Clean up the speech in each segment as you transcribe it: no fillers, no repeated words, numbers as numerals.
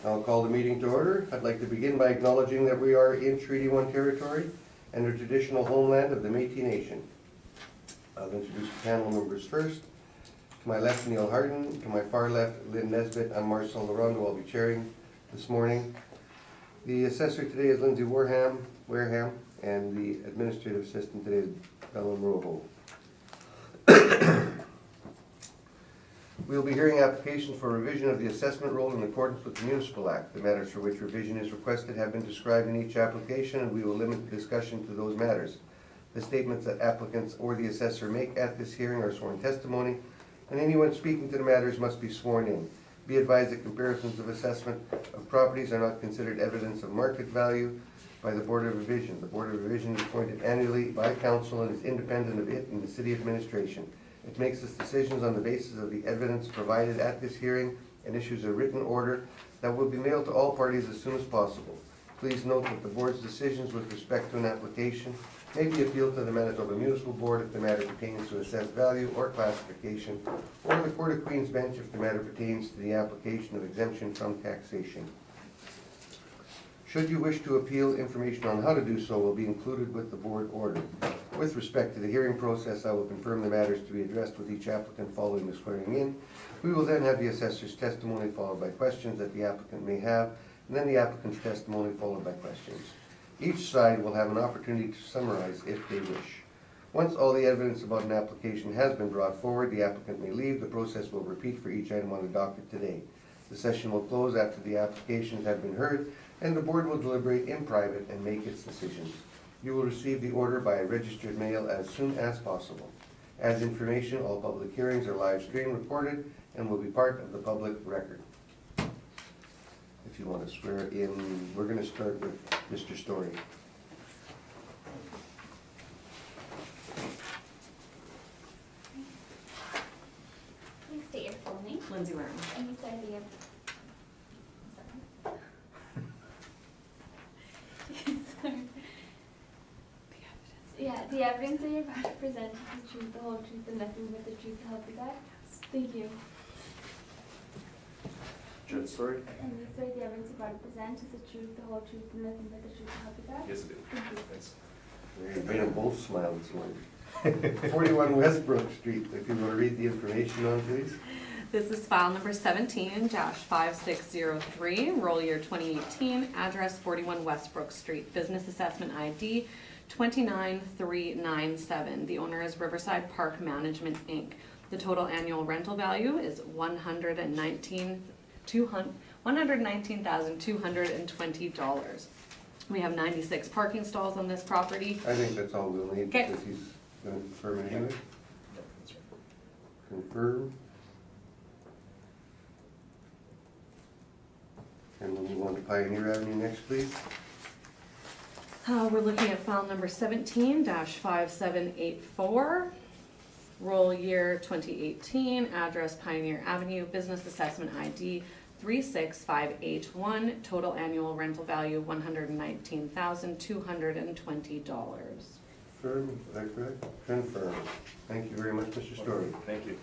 I'll call the meeting to order. I'd like to begin by acknowledging that we are in Treaty 1 territory and the traditional homeland of the Métis Nation. I'll introduce the panel members first. To my left, Neil Harden. To my far left, Lynn Nesbitt. I'm Marcel Larondo. I'll be chairing this morning. The assessor today is Lindsay Wareham, and the administrative assistant today is Ellen Rojo. We will be hearing applications for revision of the assessment roll in accordance with the Municipal Act. The matters for which revision is requested have been described in each application, and we will limit the discussion to those matters. The statements that applicants or the assessor make at this hearing are sworn testimony, and anyone speaking to the matters must be sworn in. Be advised that comparisons of assessment of properties are not considered evidence of market value by the Board of Revision. The Board of Revision is appointed annually by Council and is independent of it and the City Administration. It makes its decisions on the basis of the evidence provided at this hearing and issues a written order that will be mailed to all parties as soon as possible. Please note that the Board's decisions with respect to an application may be appealed to the Manitoba Municipal Board if the matter pertains to assessed value or classification, or the Court of Queen's Bench if the matter pertains to the application of exemption from taxation. Should you wish to appeal, information on how to do so will be included with the Board order. With respect to the hearing process, I will confirm the matters to be addressed with each applicant following the swearing in. We will then have the assessor's testimony followed by questions that the applicant may have, and then the applicant's testimony followed by questions. Each side will have an opportunity to summarize if they wish. Once all the evidence about an application has been brought forward, the applicant may leave. The process will repeat for each item on the docket today. The session will close after the applications have been heard, and the Board will deliberate in private and make its decisions. You will receive the order by registered mail as soon as possible. As information, all public hearings are live streamed, recorded, and will be part of the public record. If you want to swear in, we're going to start with Mr. Story. Please state your full name. Lindsay Wareham. And you said the the evidence that you're about to present is the truth, the whole truth, and nothing but the truth to help you God? Yes. Thank you. Jen Story? And you swear the evidence you're about to present is the truth, the whole truth, and nothing but the truth to help you God? Yes, I do. Thank you. Thanks. You made them both smile this morning. 41 Westbrook Street, if you want to read the information on, please. This is file number 17-5603, roll year 2018, address 41 Westbrook Street, business assessment ID 29397. The owner is Riverside Park Management, Inc. The total annual rental value is $119,220. We have 96 parking stalls on this property. I think that's all we'll need Okay. because he's going to confirm it anyway. Yep, that's right. Confirm. And we'll move on to Pioneer Avenue next, please. We're looking at file number 17-5784, roll year 2018, address Pioneer Avenue, business assessment ID 36581, total annual rental value $119,220. Confirm, is that correct? Confirm. Thank you very much, Mr. Story. Thank you.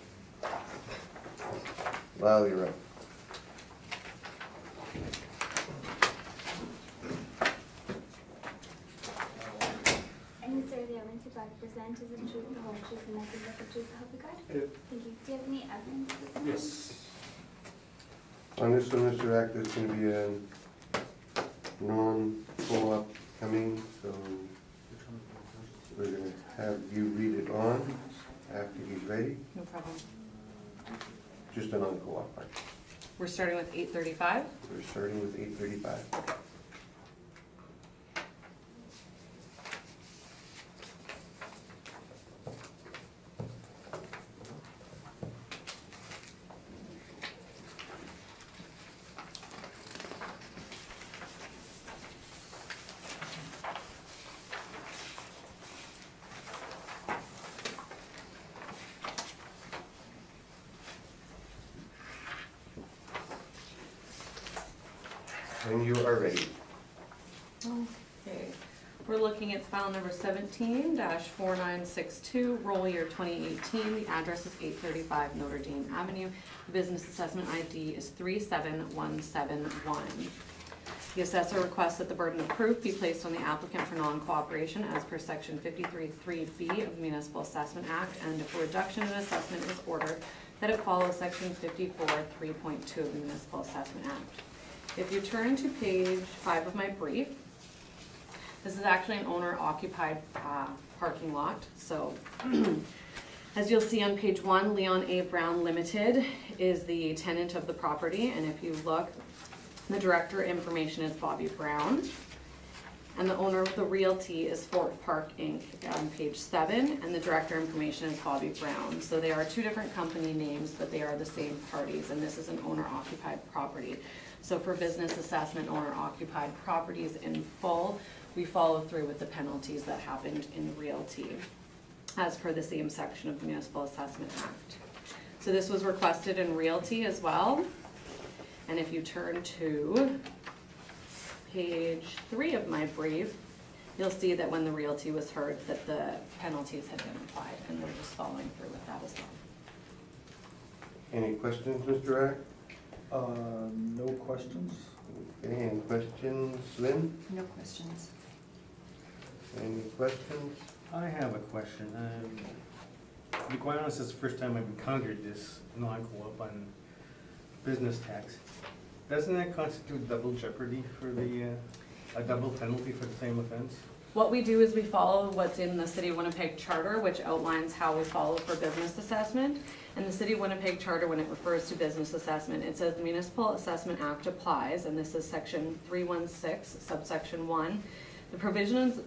Lyle, you're up. And you swear the evidence you're about to present is the truth, the whole truth, and nothing but the truth to help you God? I do. Thank you. Do you have any evidence? Yes. On this one, Mr. Act, there's going to be a non-co-op coming, so we're going to have you read it on after he's ready. No problem. Just a non-co-op part. We're starting with 835. We're starting with 835. When you are ready. Okay. We're looking at file number 17-4962, roll year 2018. The address is 835 Notre Dame Avenue. The business assessment ID is 37171. The assessor requests that the burden of proof be placed on the applicant for non-cooperation as per section 53(3)(b) of the Municipal Assessment Act, and if a reduction in assessment is ordered, that it follows section 54(3.2) of the Municipal Assessment Act. If you turn to page 5 of my brief, this is actually an owner-occupied parking lot. So, as you'll see on page 1, Leon A. Brown Limited is the tenant of the property, and if you look, the director information is Bobby Brown, and the owner of the realty is Fort Park Inc. on page 7, and the director information is Bobby Brown. So they are two different company names, but they are the same parties, and this is an owner-occupied property. So for business assessment, owner-occupied properties in full, we follow through with the penalties that happened in realty, as per the same section of the Municipal Assessment Act. So this was requested in realty as well. And if you turn to page 3 of my brief, you'll see that when the realty was heard, that the penalties had been applied, and we're just following through with that as well. Any questions, Mr. Rack? No questions? Okay, any questions, Lynn? No questions. Any questions? I have a question. To be quite honest, it's the first time I've encountered this non-co-op on business tax. Doesn't that constitute double jeopardy for the, a double penalty for the same offense? What we do is we follow what's in the City of Winnipeg Charter, which outlines how we follow for business assessment. And the City of Winnipeg Charter, when it refers to business assessment, it says the Municipal Assessment Act applies, and this is section 316, subsection 1. The provisions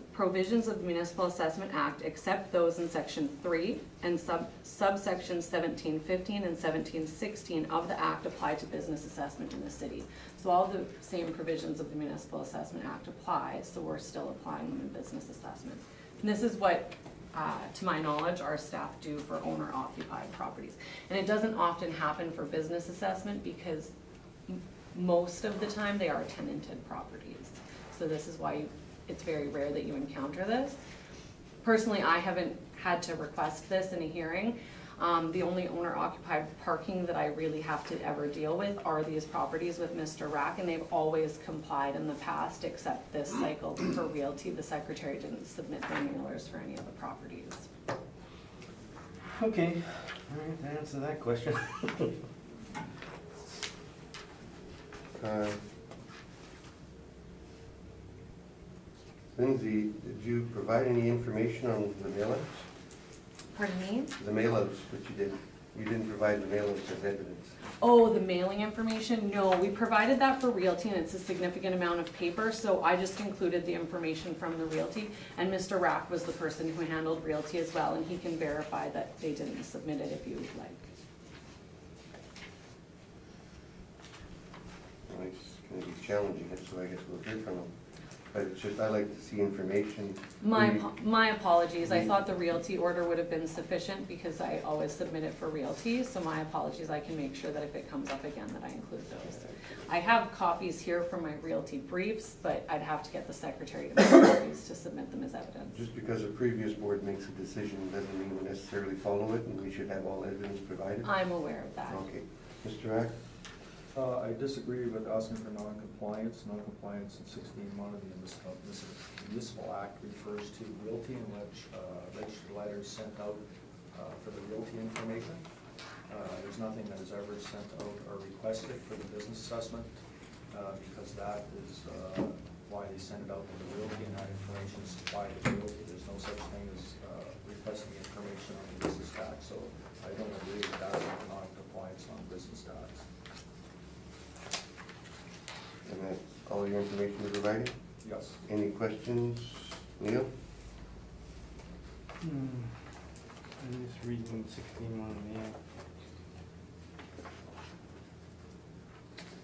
of the Municipal Assessment Act, except those in section 3 and subsections 1715 and 1716 of the Act, apply to business assessment in the city. So all the same provisions of the Municipal Assessment Act apply, so we're still applying them in business assessment. And this is what, to my knowledge, our staff do for owner-occupied properties. And it doesn't often happen for business assessment because most of the time they are tenanted properties. So this is why it's very rare that you encounter this. Personally, I haven't had to request this in a hearing. The only owner-occupied parking that I really have to ever deal with are these properties with Mr. Rack, and they've always complied in the past, except this cycle for realty. The secretary didn't submit their mailers for any of the properties. Okay, all right, that answers that question. Lindsay, did you provide any information on the mail-outs? Pardon me? The mail-outs that you did. You didn't provide the mail-outs as evidence. Oh, the mailing information? No, we provided that for realty, and it's a significant amount of paper, so I just included the information from the realty, and Mr. Rack was the person who handled realty as well, and he can verify that they didn't submit it if you would like. Well, it's going to be challenging, so I guess we'll hear from them. But it's just, I like to see information. My apologies, I thought the realty order would have been sufficient because I always submit it for realty, so my apologies, I can make sure that if it comes up again that I include those. I have copies here from my realty briefs, but I'd have to get the secretary to make copies to submit them as evidence. Just because a previous board makes a decision doesn't mean we necessarily follow it, and we should have all evidence provided. I'm aware of that. Okay. Mr. Rack? I disagree with asking for non-compliance. Non-compliance in 16(1) of the Municipal Act refers to realty in which registered letters sent out for the realty information. There's nothing that is ever sent out or requested for the business assessment because that is why they send it out to the realty, and that information is supplied to the realty. There's no such thing as requesting information on the business tax, so I don't agree with that for non-compliance on business tax. And that's all your information you provided? Yes. Any questions, Neil? I'm just reading 16(1), yeah.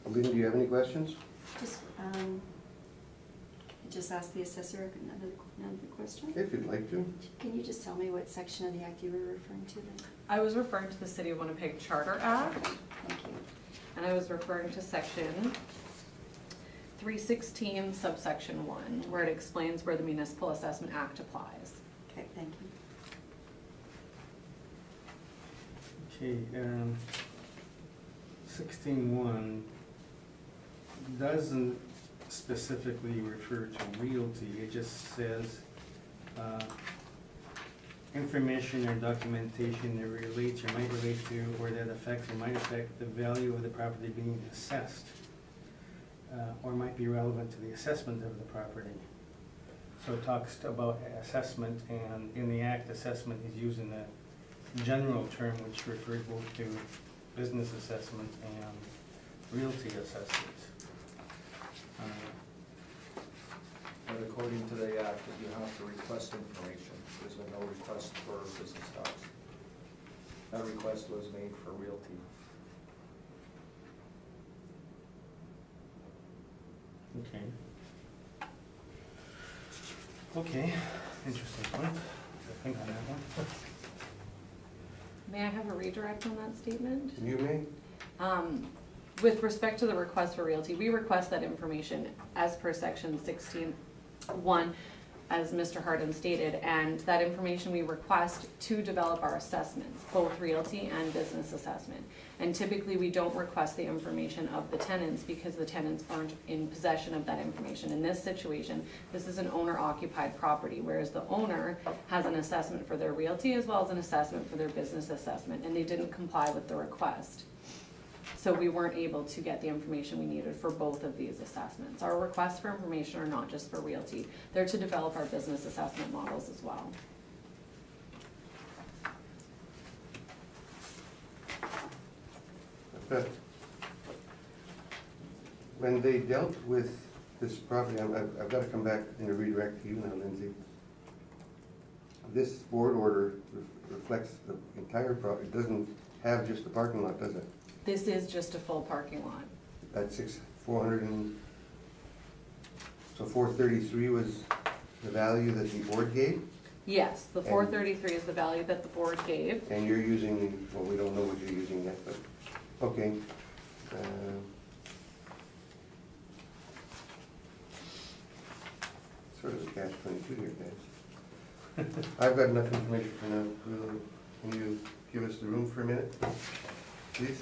Lynn, do you have any questions? Just ask the assessor another question. If you'd like to. Can you just tell me what section of the act you were referring to then? I was referring to the City of Winnipeg Charter Act, Thank you. and I was referring to section 316 subsection 1, where it explains where the Municipal Assessment Act applies. Okay, thank you. Okay, 16.1 doesn't specifically refer to realty. It just says, information or documentation that relates or might relate to, or that affects or might affect the value of the property being assessed, or might be relevant to the assessment of the property. So it talks about assessment, and in the Act, assessment is used in a general term which refers both to business assessment and realty assessment. And according to the act, that you have to request information. There's been no request for business tax. That request was made for realty. Okay. Okay, interesting point. I think on that one. May I have a redirect on that statement? You may? With respect to the request for realty, we request that information as per section 16.1, as Mr. Hardin stated, and that information we request to develop our assessments, both realty and business assessment. And typically, we don't request the information of the tenants because the tenants aren't in possession of that information. In this situation, this is an owner-occupied property, whereas the owner has an assessment for their realty as well as an assessment for their business assessment, and they didn't comply with the request. So we weren't able to get the information we needed for both of these assessments. Our requests for information are not just for realty, they're to develop our business assessment models as well. But when they dealt with this property, I've got to come back and redirect to you now, Lindsay. This board order reflects the entire property. It doesn't have just the parking lot, does it? This is just a full parking lot. That's 400 and, so 433 was the value that the board gave? Yes, the 433 is the value that the board gave. And you're using, well, we don't know what you're using yet, but, okay. Sort of a catch-22 here, guys. I've got enough information for now. Can you give us the room for a minute, please?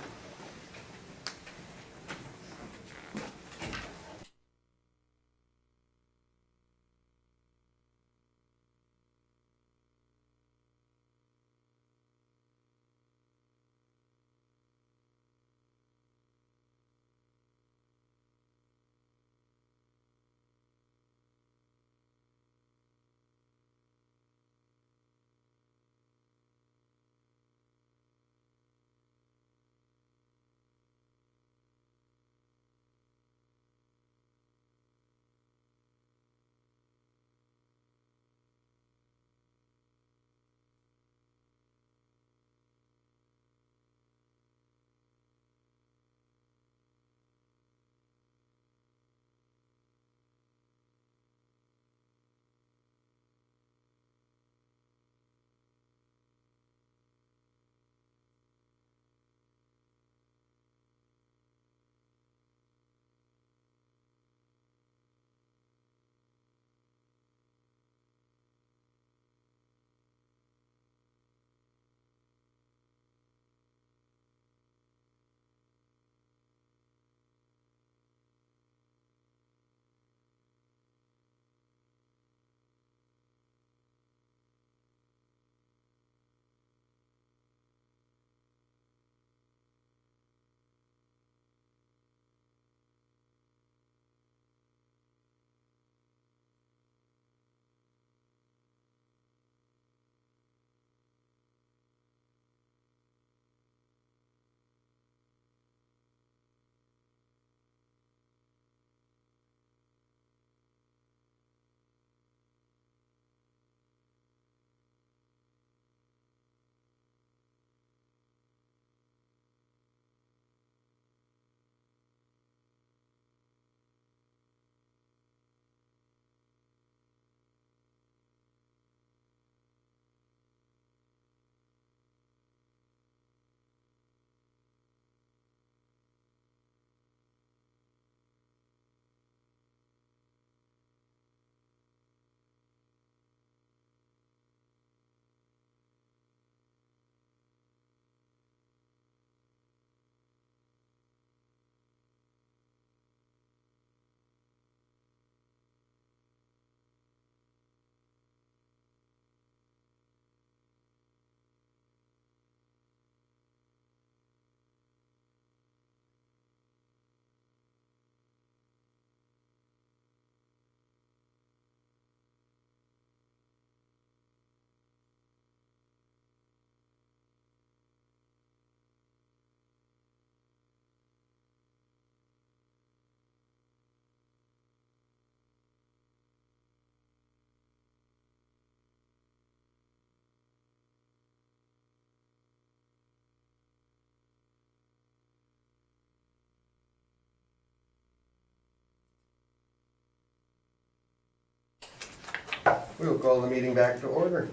We'll call the meeting back to order.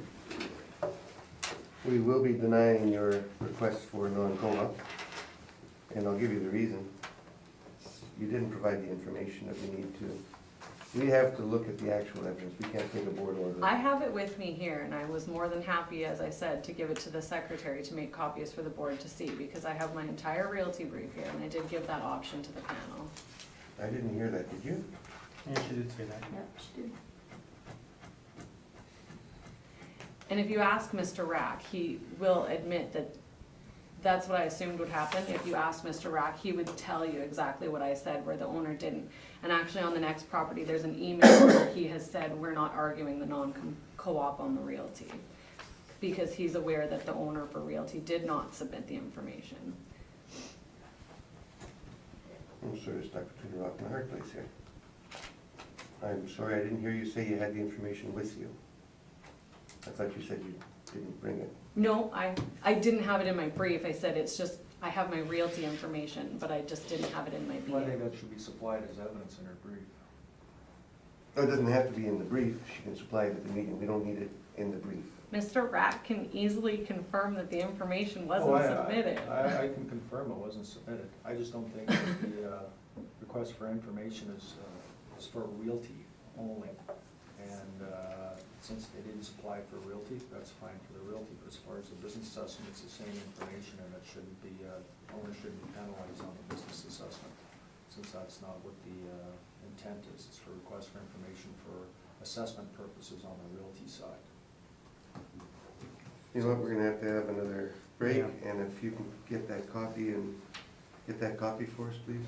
We will be denying your request for non-co-op, and I'll give you the reason. You didn't provide the information that we need to. We have to look at the actual evidence. We can't take a board order. I have it with me here, and I was more than happy, as I said, to give it to the secretary to make copies for the board to see, because I have my entire realty brief here, and I did give that option to the panel. I didn't hear that, did you? Yeah, she did say that. Yep, she did. And if you ask Mr. Rack, he will admit that that's what I assumed would happen. If you asked Mr. Rack, he would tell you exactly what I said, where the owner didn't. And actually, on the next property, there's an email where he has said, we're not arguing the non-co-op on the realty, because he's aware that the owner for realty did not submit the information. I'm sort of stuck between a rock and a hard place here. I'm sorry, I didn't hear you say you had the information with you. I thought you said you didn't bring it. No, I didn't have it in my brief. I said it's just, I have my realty information, but I just didn't have it in my Well, I think brief. that should be supplied as evidence in her brief. No, it doesn't have to be in the brief. She can supply it at the meeting. We don't need it in the brief. Mr. Rack can easily confirm that the information Oh, wasn't submitted. I can confirm it wasn't submitted. I just don't think that the request for information is for realty only. And since they didn't supply for realty, that's fine for the realty. But as far as the business assessment, it's the same information, and it shouldn't be, owner shouldn't be penalized on the business assessment, since that's not what the intent is. It's for request for information for assessment purposes on the realty side. You know what, we're gonna have another break, Yeah. and if you can get that copy for us, please.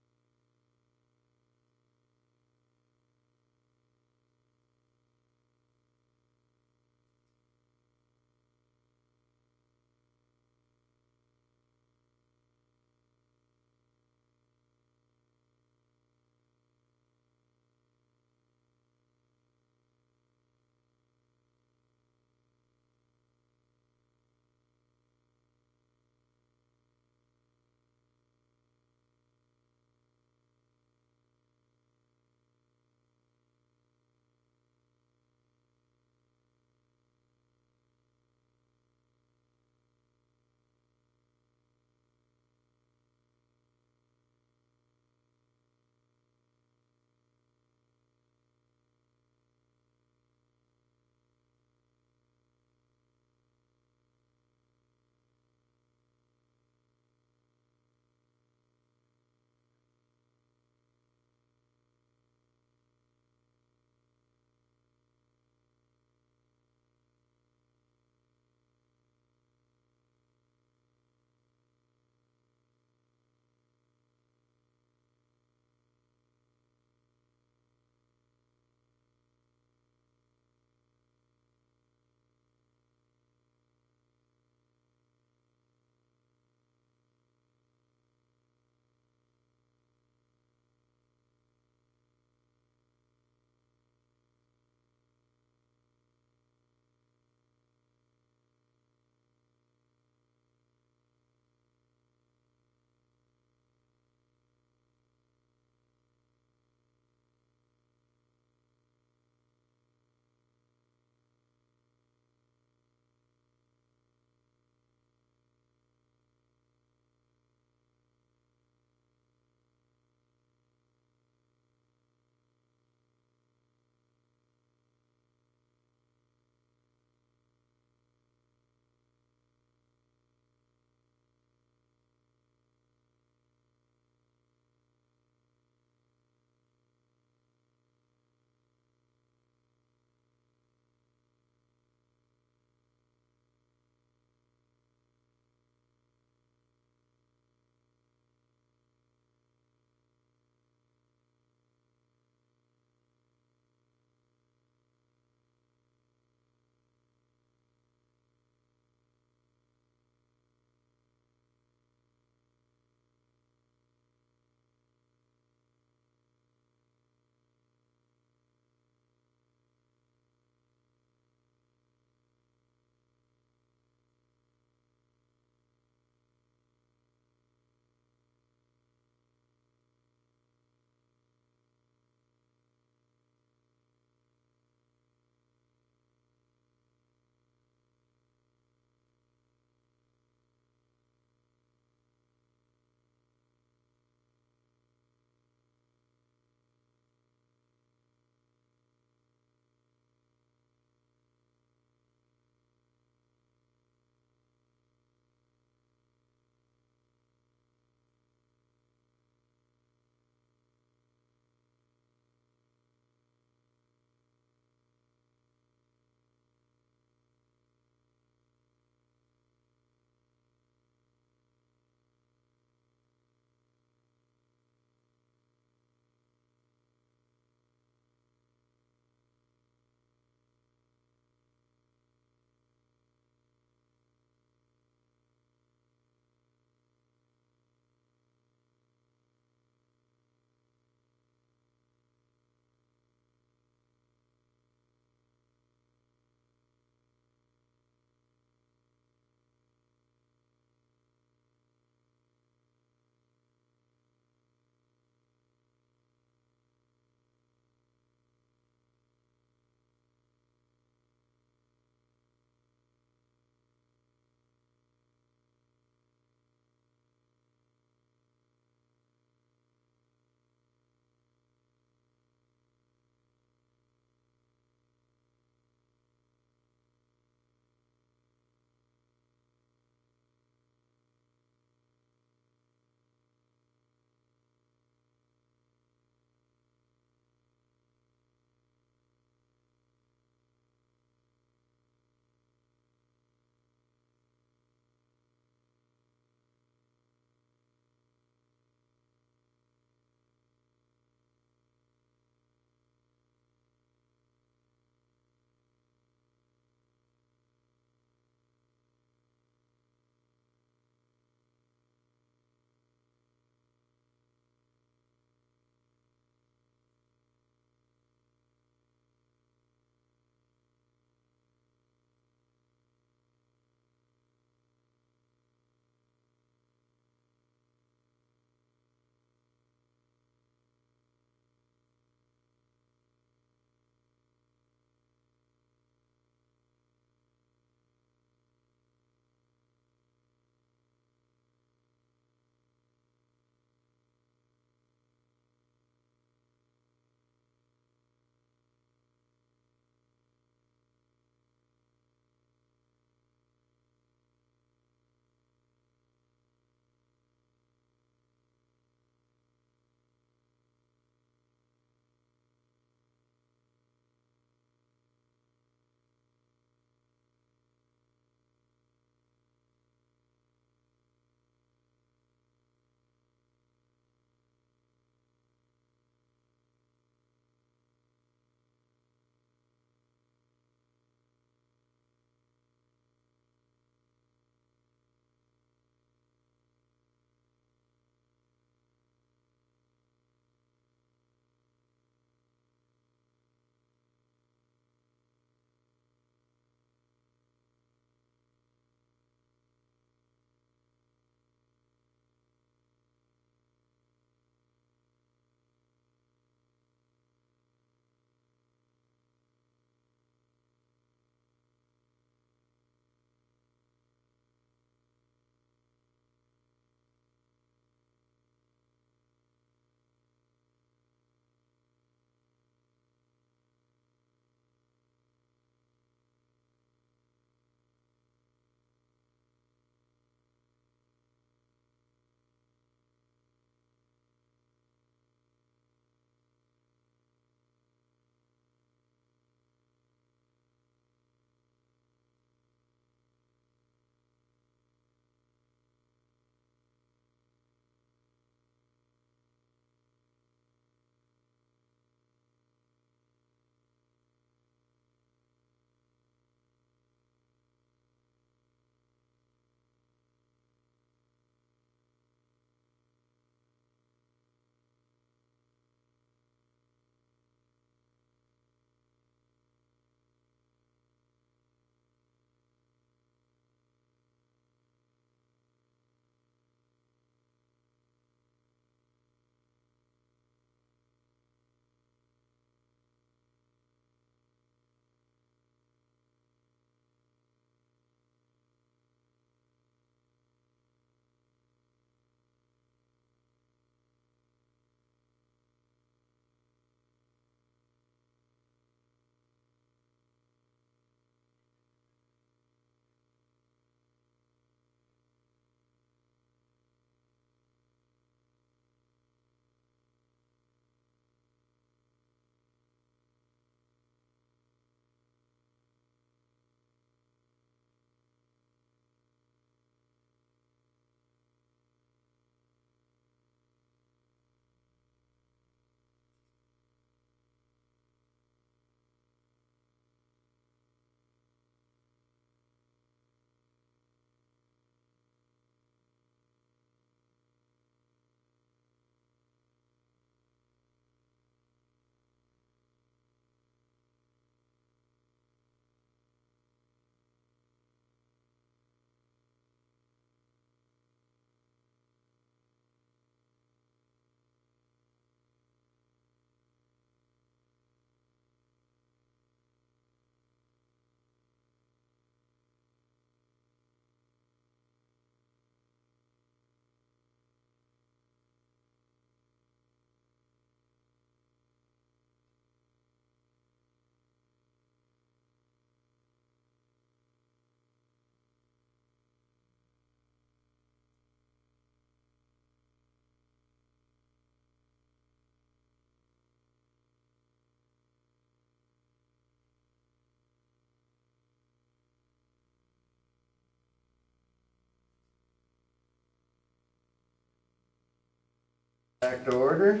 Back to order.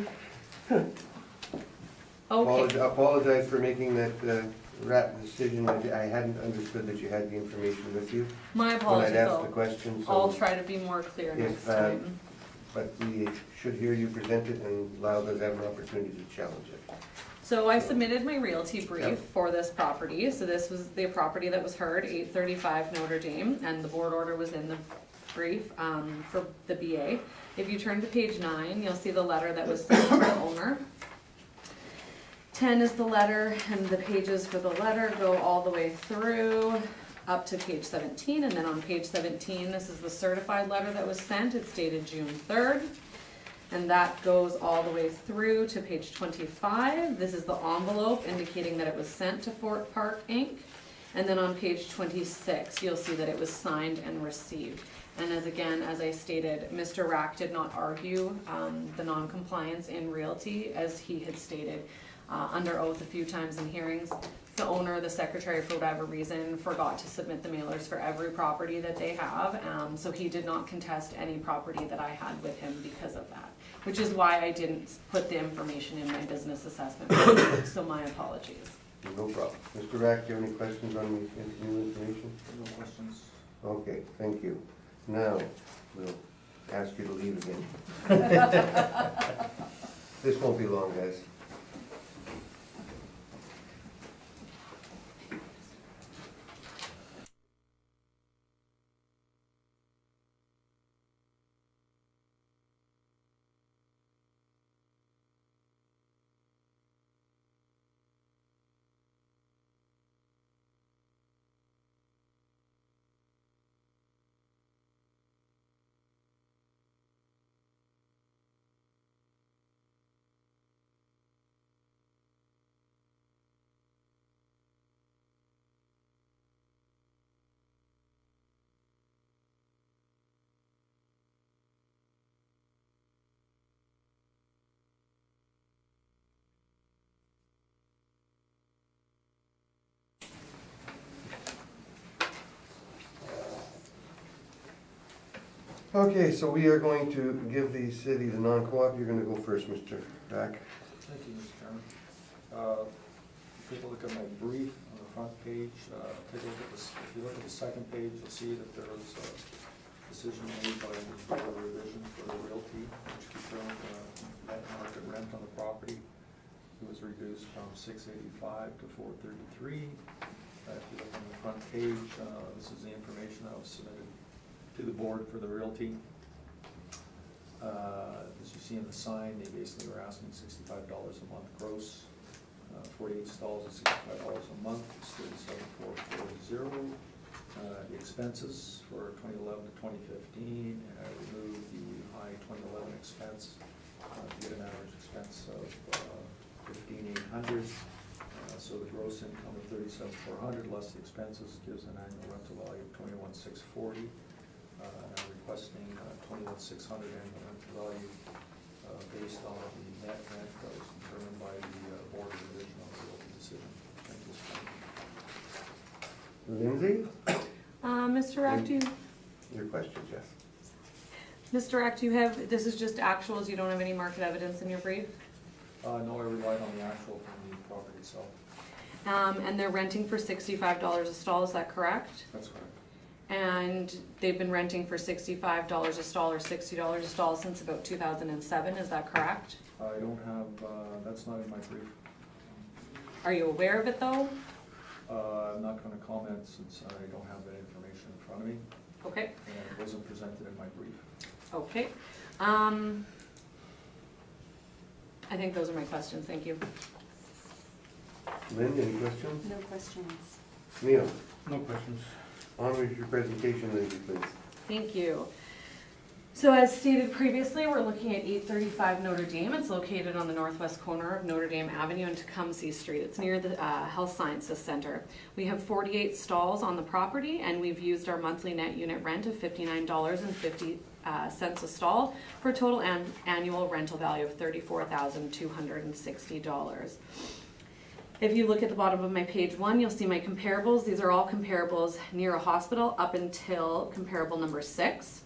Okay, Apologize for making that rat decision. I hadn't understood that you had the information with you my when apologies, I'd asked the though. question. I'll So, try to be more clear next if, time. but we should hear you present it and allow those have an opportunity to challenge it. So I submitted my realty brief Yep. for this property. So this was the property that was heard, 835 Notre Dame, and the board order was in the brief for the BA. If you turn to page 9, you'll see the letter that was sent to the owner. 10 is the letter, and the pages for the letter go all the way through up to page 17, and then on page 17, this is the certified letter that was sent. It's dated June 3rd. And that goes all the way through to page 25. This is the envelope indicating that it was sent to Fort Park Inc. And then on page 26, you'll see that it was signed and received. And as I stated, Mr. Rack did not argue the non-compliance in realty, as he had stated under oath a few times in hearings. The owner, the secretary, for whatever reason, forgot to submit the mailers for every property that they have. So he did not contest any property that I had with him because of that, which is why I didn't put the information in my business assessment. So my apologies. No problem. Mr. Rack, do you have any questions on the new information? No questions? Okay, thank you. Now, we'll ask you to leave again. This won't be long, guys. Okay, so we are going to give the city the non-co-op. You're gonna go first, Mr. Rack. Thank you, Mr. Chairman. Take a look at my brief on the front page. Take a look at this. If you look at the second page, you'll see that there was a decision made by the Board of Revision for the realty, which confirmed net market rent on the property. It was reduced from $685 to $433. If you look on the front page, this is the information that was submitted to the board for the realty. As you see in the sign, they basically were asking $65 a month gross, 48 stalls at $65 a month, it's $37,440. The expenses for 2011 to 2015, and I removed the high 2011 expense to get an average expense of $15,800. So the gross income of $37,400 less the expenses gives an annual rental value of $21,640. And I'm requesting $21,600 annual rental value based on the net rent that was determined by the Board of Revision on the realty decision. Thank you. Lindsay? Mr. Rack, do you, Your questions, yes. Mr. Rack, do you have, this is just actuals, you don't have any market evidence in your brief? No, I relied on the actual from the property itself. And they're renting for $65 a stall, is that correct? That's correct. And they've been renting for $65 a stall or $60 a stall since about 2007, is that correct? I don't have, that's not in my brief. Are you aware of it though? I'm not going to comment since I don't have that information in front of me, Okay, and it wasn't presented in my brief. okay. I think those are my questions, thank you. Lynn, any questions? No questions. Neil, No questions. on with your presentation, Lindsay, please. Thank you. So as stated previously, we're looking at 835 Notre Dame. It's located on the northwest corner of Notre Dame Avenue and Tecumseh Street. It's near the Health Sciences Center. We have 48 stalls on the property, and we've used our monthly net unit rent of $59.50 a stall for a total annual rental value of $34,260. If you look at the bottom of my page 1, you'll see my comparables. These are all comparables near a hospital up until comparable number 6.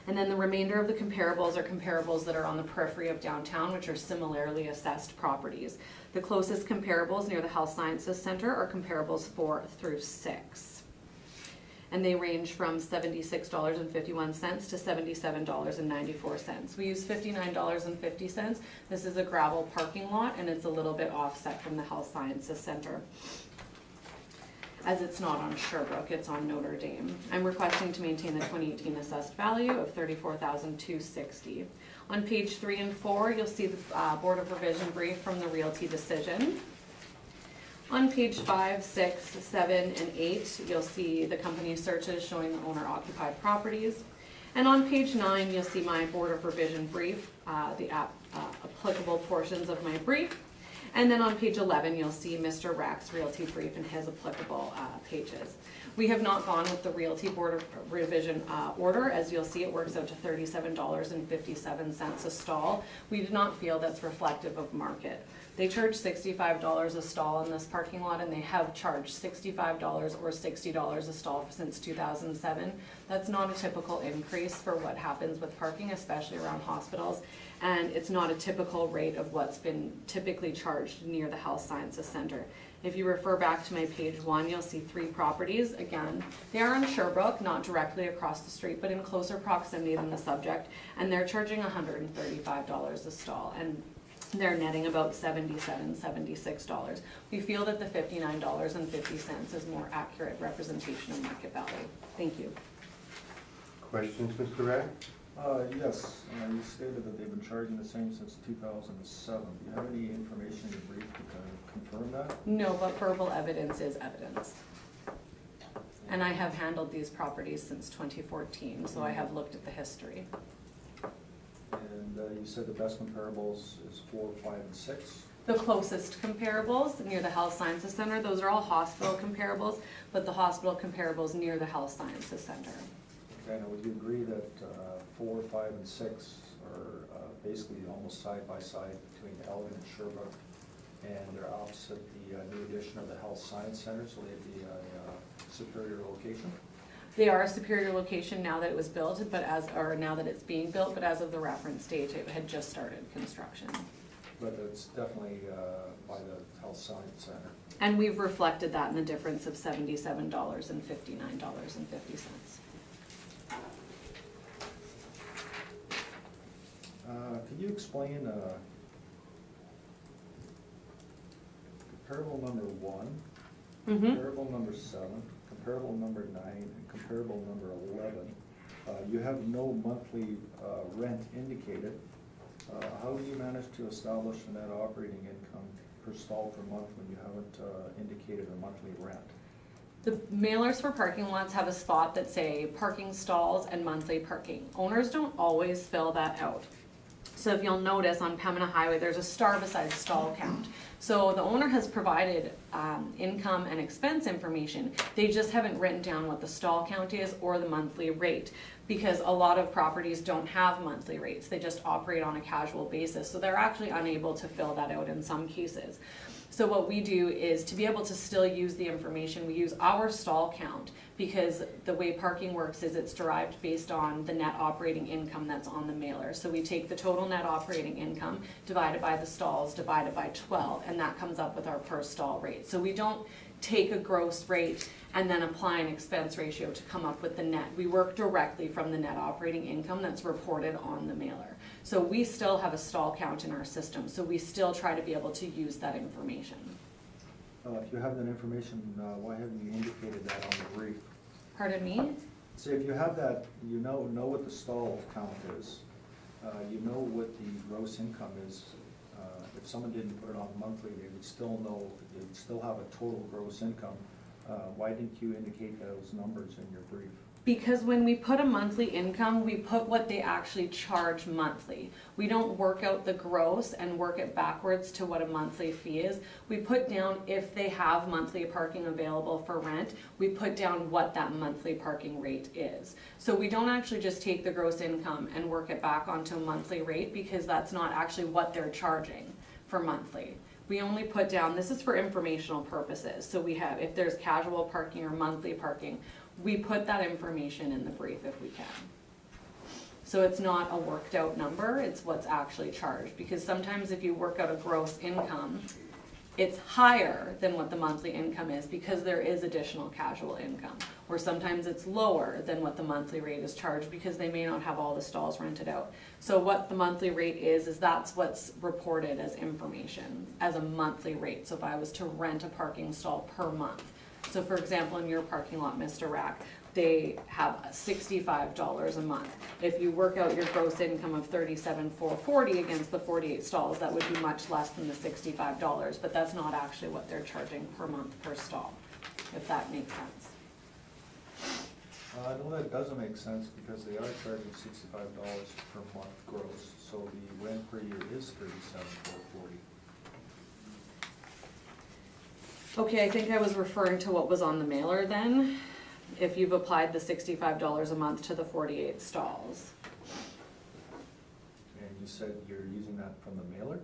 And then the remainder of the comparables are comparables that are on the periphery of downtown, which are similarly assessed properties. The closest comparables near the Health Sciences Center are comparables 4 through 6. And they range from $76.51 to $77.94. We use $59.50. This is a gravel parking lot, and it's a little bit offset from the Health Sciences Center, as it's not on Sherbrooke, it's on Notre Dame. I'm requesting to maintain the 2018 assessed value of $34,260. On page 3 and 4, you'll see the Board of Revision brief from the realty decision. On page 5, 6, 7, and 8, you'll see the company searches showing the owner-occupied properties. And on page 9, you'll see my Board of Revision brief, the applicable portions of my brief. And then on page 11, you'll see Mr. Rack's realty brief and his applicable pages. We have not gone with the realty Board of Revision order. As you'll see, it works out to $37.57 a stall. We did not feel that's reflective of market. They charge $65 a stall in this parking lot, and they have charged $65 or $60 a stall since 2007. That's not a typical increase for what happens with parking, especially around hospitals, and it's not a typical rate of what's been typically charged near the Health Sciences Center. If you refer back to my page 1, you'll see 3 properties. Again, they are on Sherbrooke, not directly across the street, but in closer proximity than the subject, and they're charging $135 a stall, and they're netting about $77, $76. We feel that the $59.50 is more accurate representation of market value. Thank you. Questions, Mr. Rack? Yes, you stated that they've been charging the same since 2007. Do you have any information in your brief to kind of confirm that? No, but verbal evidence is evidence. And I have handled these properties since 2014, so I have looked at the history. And you said the best comparables is 4, 5, and 6? The closest comparables near the Health Sciences Center, those are all hospital comparables, but the hospital comparables near the Health Sciences Center. Okay, now would you agree that 4, 5, and 6 are basically almost side by side between Elgin and Sherbrooke, and they're opposite the new addition of the Health Science Center, so they'd be a superior location? They are a superior location now that it was built, now that it's being built, but as of the reference date, it had just started construction. But it's definitely by the Health Science Center. And we've reflected that in the difference of $77 and $59.50. Could you explain comparable number 1, comparable number 7, comparable number 9, and comparable number 11? You have no monthly rent indicated. How do you manage to establish a net operating income per stall per month when you haven't indicated a monthly rent? The mailers for parking lots have a spot that say parking stalls and monthly parking. Owners don't always fill that out. So if you'll notice on Pembina Highway, there's a star beside stall count. So the owner has provided income and expense information. They just haven't written down what the stall count is or the monthly rate, because a lot of properties don't have monthly rates. They just operate on a casual basis. So they're actually unable to fill that out in some cases. So what we do is, to be able to still use the information, we use our stall count, because the way parking works is it's derived based on the net operating income that's on the mailer. So we take the total net operating income divided by the stalls divided by 12, and that comes up with our per stall rate. So we don't take a gross rate and then apply an expense ratio to come up with the net. We work directly from the net operating income that's reported on the mailer. So we still have a stall count in our system, so we still try to be able to use that information. If you have that information, why haven't you indicated that on the brief? Pardon me? So if you have that, you know what the stall count is, you know what the gross income is. If someone didn't put it on monthly, they would still know, they would still have a total gross income. Why didn't you indicate those numbers in your brief? Because when we put a monthly income, we put what they actually charge monthly. We don't work out the gross and work it backwards to what a monthly fee is. We put down, if they have monthly parking available for rent, we put down what that monthly parking rate is. So we don't actually just take the gross income and work it back onto a monthly rate, because that's not actually what they're charging for monthly. We only put down, this is for informational purposes, so we have, if there's casual parking or monthly parking, we put that information in the brief if we can. So it's not a worked out number, it's what's actually charged, because sometimes if you work out a gross income, it's higher than what the monthly income is because there is additional casual income. Or sometimes it's lower than what the monthly rate is charged because they may not have all the stalls rented out. So what the monthly rate is that's what's reported as information, as a monthly rate. So if I was to rent a parking stall per month. So for example, in your parking lot, Mr. Rack, they have $65 a month. If you work out your gross income of $37,440 against the 48 stalls, that would be much less than the $65, but that's not actually what they're charging per month per stall, if that makes sense. No, that doesn't make sense because they are charging $65 per month gross, so the rent per year is $37,440. Okay, I think I was referring to what was on the mailer then, if you've applied the $65 a month to the 48 stalls. And you said you're using that from the mailer?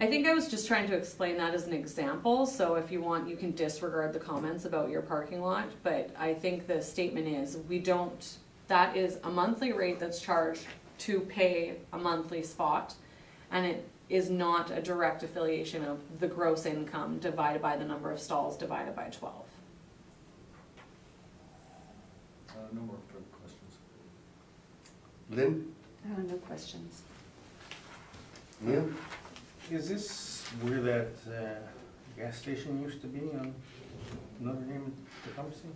I think I was just trying to explain that as an example, so if you want, you can disregard the comments about your parking lot, but I think the statement is, that is a monthly rate that's charged to pay a monthly spot, and it is not a direct affiliation of the gross income divided by the number of stalls divided by 12. No more further questions. Lynn? No questions. Neil? Is this where that gas station used to be on Notre Dame Tecumseh?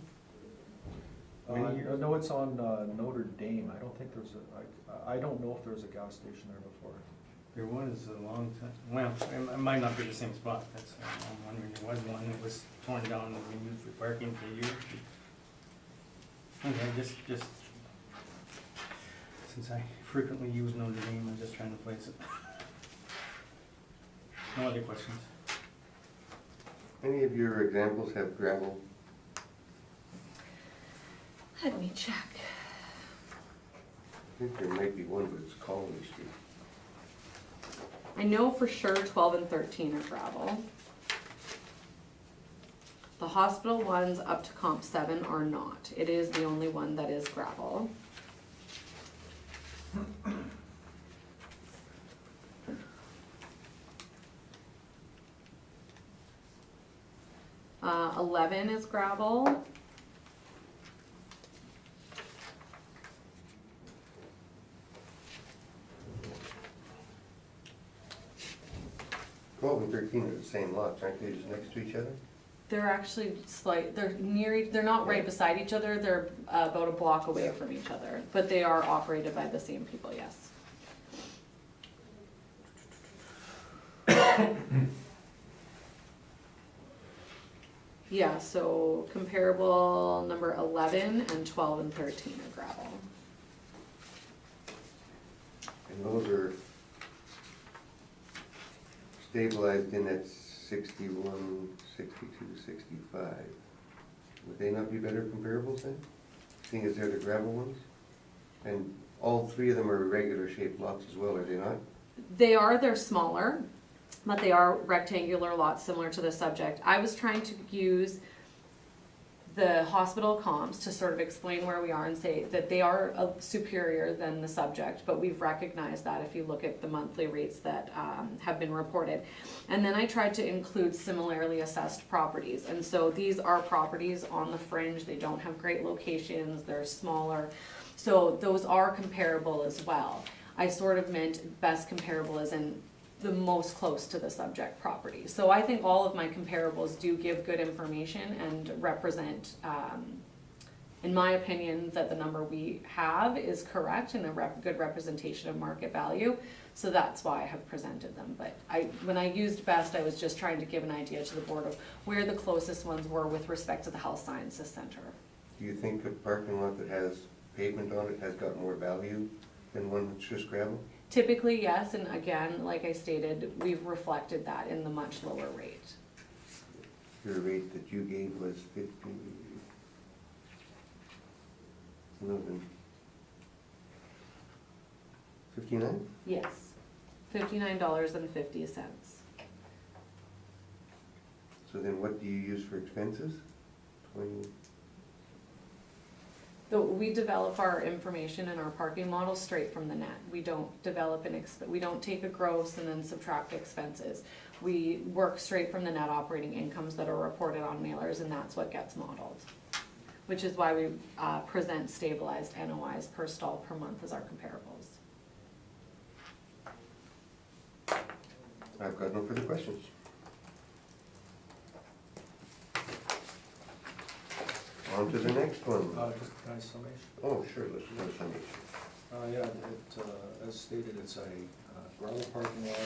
Many years No, it's on Notre Dame. I don't think there's I don't know if there was a gas station there before. There was a long time, well, it might not be the same spot, that's, I'm wondering, there was one that was torn down and been used for parking for years. Okay, just, since I frequently use Notre Dame, I'm just trying to place it. No other questions? Any of your examples have gravel? Let me check. I think there might be one, but it's Colony Street. I know for sure 12 and 13 are gravel. The hospital ones up to comp 7 are not. It is the only one that is gravel. 11 is gravel. Twelve and 13 are the same lots, aren't they, just next to each other? They're actually they're not right beside each other, they're about a block away from each other, but they are operated by the same people, yes. Yeah, so comparable number 11 and 12 and 13 are gravel. And those are stabilized in at 61, 62, 65. Would they not be better comparables then? Seeing as they're the gravel ones? And all three of them are regular shaped lots as well, are they not? They're smaller, but they are rectangular lots similar to the subject. I was trying to use the hospital comps to sort of explain where we are and say that they are superior than the subject, but we've recognized that if you look at the monthly rates that have been reported. And then I tried to include similarly assessed properties. And so these are properties on the fringe. They don't have great locations. They're smaller. So those are comparable as well. I sort of meant best comparable as in the most close to the subject property. So I think all of my comparables do give good information and represent, in my opinion, that the number we have is correct and a good representation of market value. So that's why I have presented them. But when I used best, I was just trying to give an idea to the board of where the closest ones were with respect to the Health Sciences Center. Do you think a parking lot that has pavement on it has got more value than one that's just gravel? Typically, yes, and again, like I stated, we've reflected that in the much lower rate. Your rate that you gave was 50, 59? Yes, $59.50. So then what do you use for expenses? 20? We develop our information and our parking model straight from the net. We don't develop we don't take a gross and then subtract expenses. We work straight from the net operating incomes that are reported on mailers, and that's what gets modeled. Which is why we present stabilized NOIs per stall per month as our comparables. I've got no further questions. On to the next one. Just a nice summation. Oh, sure, let's do a summation. As stated, it's a gravel parking lot.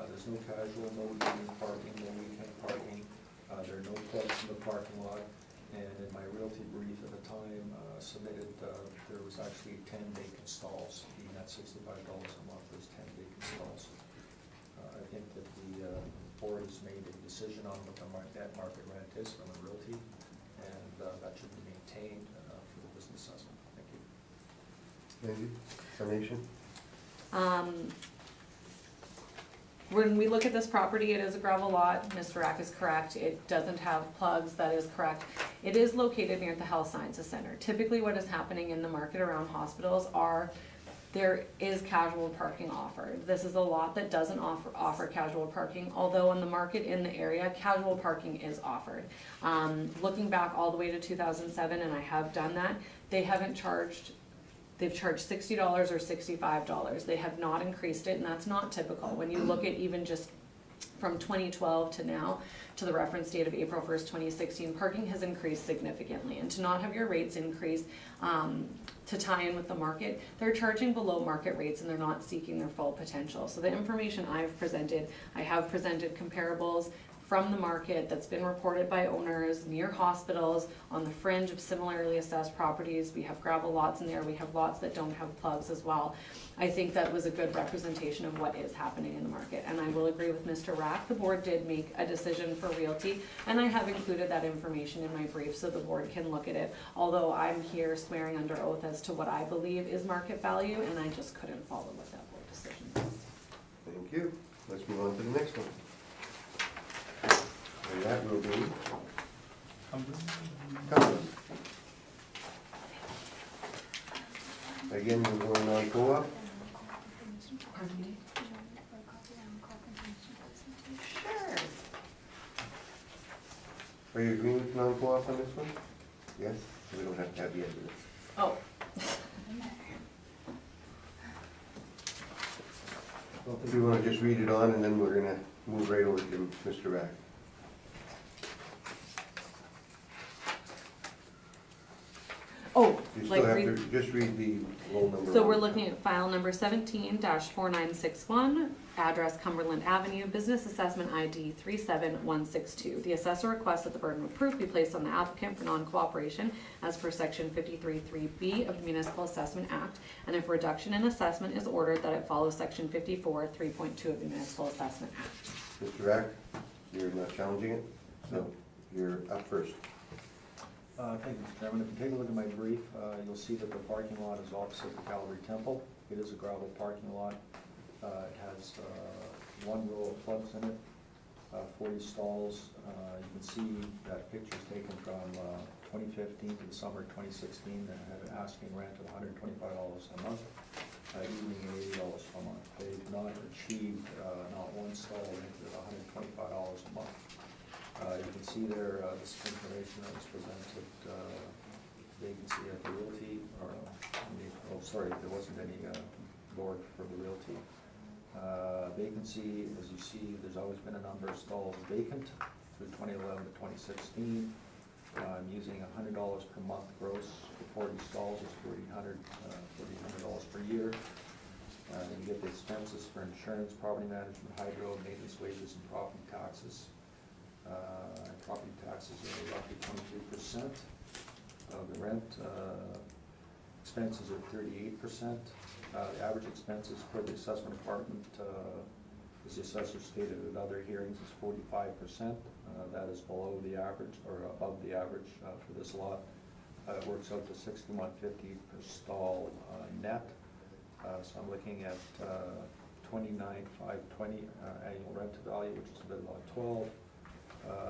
There's no casual, no evening parking, no weekend parking. There are no clubs in the parking lot. And in my realty brief at the time submitted, there was actually 10 vacant stalls. Being at $65 a month, there's 10 vacant stalls. I think that the board has made a decision on what the net market rent is from the realty, and that should be maintained for the business assessment. Thank you. Thank you. Summation? When we look at this property, it is a gravel lot. Mr. Rack is correct. It doesn't have plugs. That is correct. It is located near the Health Sciences Center. Typically what is happening in the market around hospitals there is casual parking offered. This is a lot that doesn't offer casual parking, although on the market in the area, casual parking is offered. Looking back all the way to 2007, and I have done that, they've charged $60 or $65. They have not increased it, and that's not typical. When you look at even just from 2012 to now, to the reference date of April 1st, 2016, parking has increased significantly. And to not have your rates increase to tie in with the market, they're charging below market rates and they're not seeking their full potential. So the information I have presented comparables from the market that's been reported by owners near hospitals, on the fringe of similarly assessed properties. We have gravel lots in there, we have lots that don't have plugs as well. I think that was a good representation of what is happening in the market, and I will agree with Mr. Rack. The board did make a decision for realty, and I have included that information in my brief so the board can look at it, although I'm here swearing under oath as to what I believe is market value, and I just couldn't follow what that board decision was. Thank you. Let's move on to the next one. And that will be Cumberland. Again, we're going on co-op. Pardon me? Sure. Are you agreeing with non-co-op on this one? Yes? We don't have to have the evidence. Oh. If you want to just read it on, and then we're going to move right over to Mr. Rack. Oh, You like still have read. to just read the roll number. So one. we're looking at file number 17-4961, address Cumberland Avenue, business assessment ID 37162. The assessor requests that the burden of proof be placed on the applicant for non-cooperation as per section 53(3)(b of the Municipal Assessment Act, and if reduction in assessment is ordered, that it follows section 54(3.2) of the Municipal Assessment Act. Mr. Rack, you're not challenging it, so you're up first. Thank you, Mr. Chairman. If you take a look at my brief, you'll see that the parking lot is opposite the Calvary Temple. It is a gravel parking lot. It has one row of plugs in it, 40 stalls. You can see that picture's taken from 2015 to the summer of 2016. They had an asking rent of $125 a month, evening $80 per month. They've not achieved not one stall rented at $125 a month. You can see there, this information that was presented, vacancy at the realty, there wasn't any board for the realty. Vacancy, as you see, there's always been a number of stalls vacant through 2011 to 2016. I'm using $100 per month gross for 40 stalls, it's $1,400 per year. Then you get the expenses for insurance, property management, hydro, maintenance, wages, and property taxes. Property taxes are roughly 23% of the rent. Expenses are 38%. The average expenses for the assessment department, as the assessor stated at other hearings, is 45%. That is below the average, or above the average for this lot. It works out to $61.50 per stall net. So I'm looking at $29,520 annual rent value, which is a bit about 12.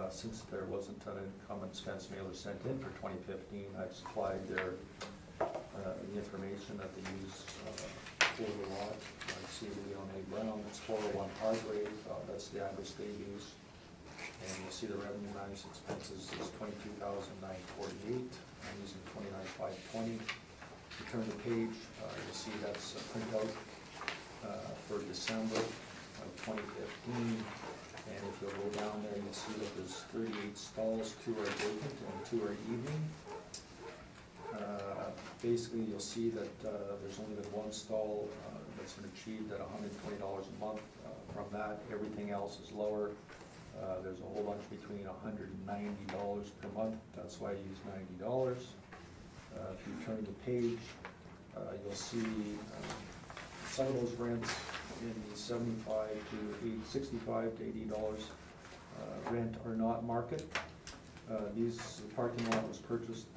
Since there wasn't an income expense mailer sent in for 2015, I've supplied their, the information that they use for the lot. I see Leon A. Brown, that's 401 Hargrave, that's the address they use. And you'll see the revenue minus expenses is $22,948. I'm using $29,520. You turn the page, you'll see that's a printout for December of 2015. And if you'll go down there, you'll see that there's 38 stalls, 2 are vacant and 2 are evening. Basically, you'll see that there's only been 1 stall that's been achieved at $120 a month. From that, everything else is lower. There's a whole bunch between $190 per month. That's why I use $90. If you turn the page, you'll see some of those rents in the $65 to $80 rent are not market. The parking lot was purchased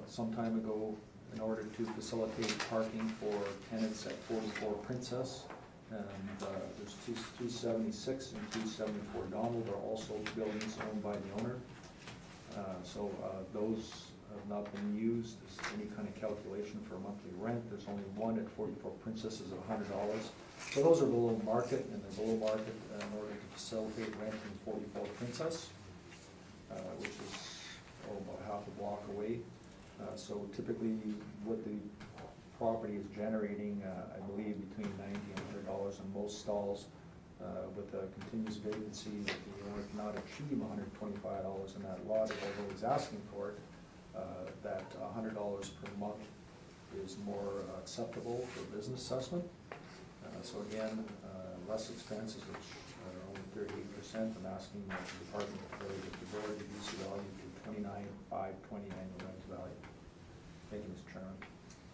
some time ago in order to facilitate parking for tenants at 44 Princess. And there's 276 and 274 Donald are also buildings owned by the owner. So those have not been used as any kind of calculation for monthly rent. There's only one at 44 Princess is $100. So those are below market, and they're below market in order to facilitate rent in 44 Princess, which is about half a block away. So typically what the property is generating, I believe, between $90 and $100 on most stalls. With a continuous vacancy, if the owner cannot achieve $125 in that lot, although he's asking for it, that $100 per month is more acceptable for business assessment. So again, less expenses, which are only 38%. I'm asking the department to board reduce the value to $29,520 annual rent value. Thank you, Mr. Chairman.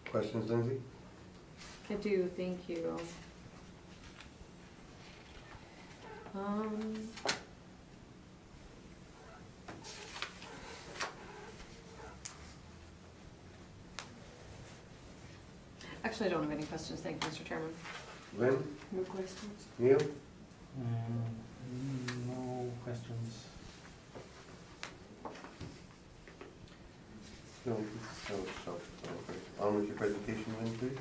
Questions, Lindsay? I do, thank you. Actually, I don't have any questions, thank you, Mr. Chairman. Lynn? No questions? Neil? No questions. No. On with your presentation, Lynn, please.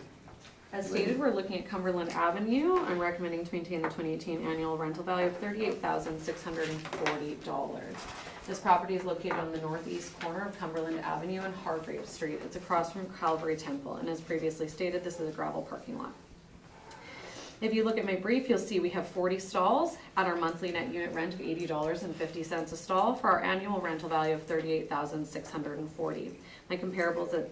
As stated, we're looking at Cumberland Avenue. I'm recommending to maintain the 2018 annual rental value of $38,640. This property is located on the northeast corner of Cumberland Avenue and Hargrave Street. It's across from Calvary Temple, and as previously stated, this is a gravel parking lot. If you look at my brief, you'll see we have 40 stalls at our monthly net unit rent of $80.50 a stall for our annual rental value of $38,640. My comparables at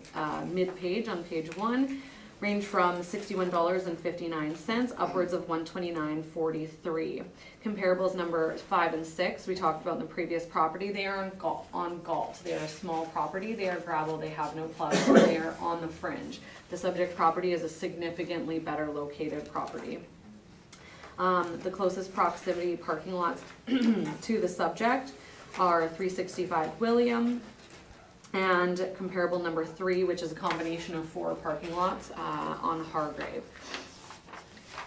mid-page on page 1 range from $61.59 upwards of $129.43. Comparables number 5 and 6 we talked about in the previous property. They are on Galt. They are a small property. They are gravel. They have no plugs. They are on the fringe. The subject property is a significantly better located property. The closest proximity parking lots to the subject are 365 William, and comparable number 3, which is a combination of 4 parking lots on Hargrave.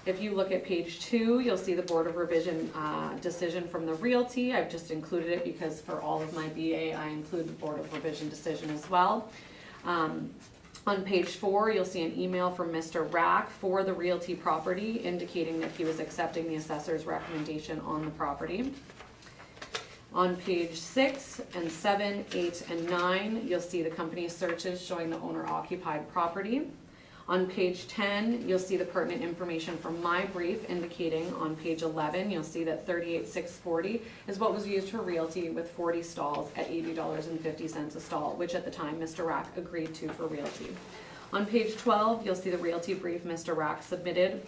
If you look at page 2, you'll see the Board of Revision decision from the Realty. I've just included it because for all of my BA, I include the Board of Revision decision as well. On page 4, you'll see an email from Mr. Rack for the Realty property indicating that he was accepting the assessor's recommendation on the property. On page 6 and 7, 8, and 9, you'll see the company searches showing the owner-occupied property. On page 10, you'll see the pertinent information from my brief indicating on page 11, you'll see that $38,640 is what was used for Realty with 40 stalls at $80.50 a stall, which at the time Mr. Rack agreed to for Realty. On page 12, you'll see the Realty brief Mr. Rack submitted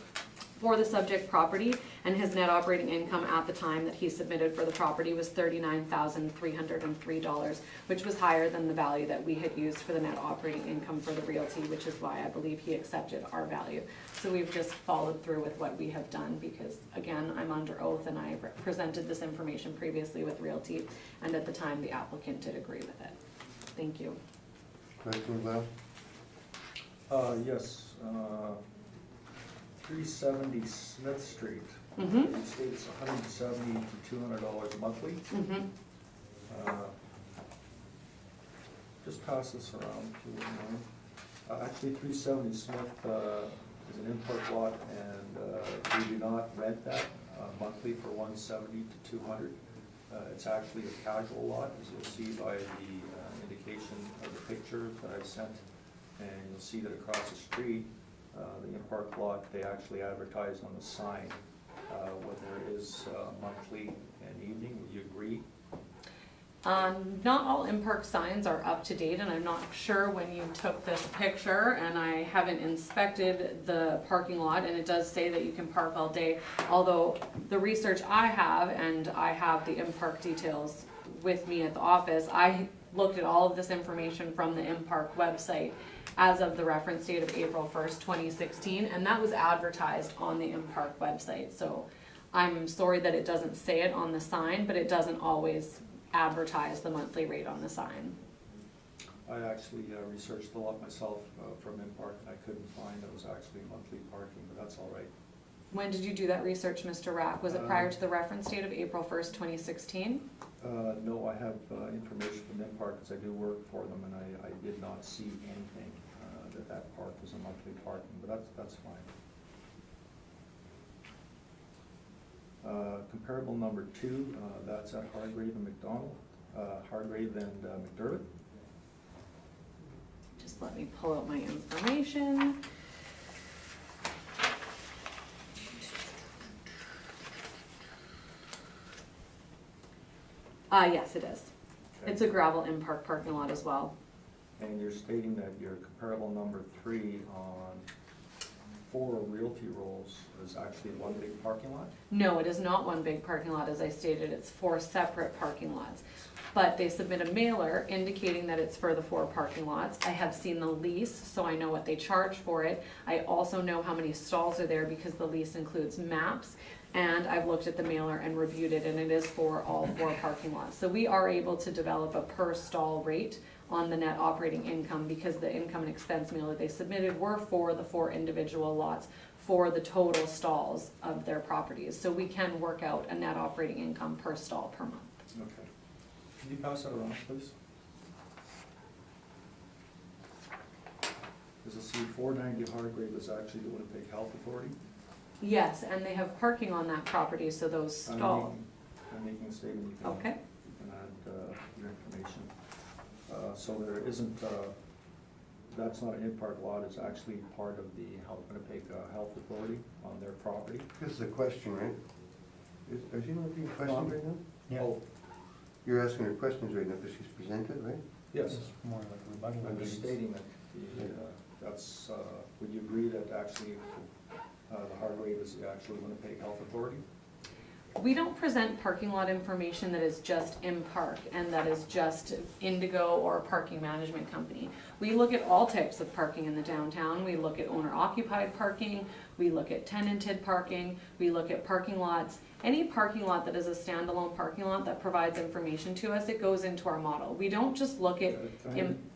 for the subject property, and his net operating income at the time that he submitted for the property was $39,303, which was higher than the value that we had used for the net operating income for the Realty, which is why I believe he accepted our value. So we've just followed through with what we have done because, again, I'm under oath and I presented this information previously with Realty, and at the time the applicant did agree with it. Thank you. Questions, Lyle? Yes. 370 Smith Street. Mm-hmm. It states $170 to $200 monthly. Mm-hmm. Just pass this around if you wouldn't mind. Actually, 370 Smith is an import lot, and we do not rent that monthly for 170 to 200. It's actually a casual lot, as you'll see by the indication of the picture that I've sent. And you'll see that across the street, the import lot, they actually advertise on the sign whether it is monthly and evening. Would you agree? Not all in-park signs are up to date, and I'm not sure when you took this picture, and I haven't inspected the parking lot, and it does say that you can park all day, although the research I have, and I have the in-park details with me at the office, I looked at all of this information from the in-park website as of the reference date of April 1st, 2016, and that was advertised on the in-park website, so I'm sorry that it doesn't say it on the sign, but it doesn't always advertise the monthly rate on the sign. I actually researched the lot myself from in-park, and I couldn't find that it was actually monthly parking, but that's all right. When did you do that research, Mr. Rack? Was it prior to the reference date of April 1st, 2016? No, I have information from in-park because I do work for them, and I did not see anything that park was a monthly parking, but that's fine. Comparable number 2, that's at Hargrave and McDonald, Hargrave and McDermott. Just let me pull out my information. Yes, it is. Okay. It's a gravel in-park parking lot as well. And you're stating that your comparable number 3 on 4 realty rolls is actually one big parking lot? No, it is not one big parking lot, as I stated, it's 4 separate parking lots. But they submit a mailer indicating that it's for the 4 parking lots. I have seen the lease, so I know what they charge for it. I also know how many stalls are there because the lease includes maps. And I've looked at the mailer and reviewed it, and it is for all 4 parking lots. So we are able to develop a per stall rate on the net operating income because the income and expense mailer they submitted were for the 4 individual lots for the total stalls of their properties. So we can work out a net operating income per stall per month. Okay. Can you pass that around, please? As I see, 490 Hargrave is actually the Winnipeg Health Authority. Yes, and they have parking on that property, so those stalls. I'm making a statement, you can, Okay. you can add your information. So there isn't, that's not an in-park lot, it's actually part of the Winnipeg Health Authority on their property. This is a question, right? Is she not being questioned right now? Yeah. Oh, You're asking her questions right now because she's presented, right? yes, It's more like a rebuttal. I'm just stating that that's, would you agree that actually the Hargrave is the actual Winnipeg Health Authority? We don't present parking lot information that is just in park and that is just Indigo or a parking management company. We look at all types of parking in the downtown. We look at owner occupied parking, we look at tenanted parking, we look at parking lots. Any parking lot that is a standalone parking lot that provides information to us, it goes into our model. We don't just look at,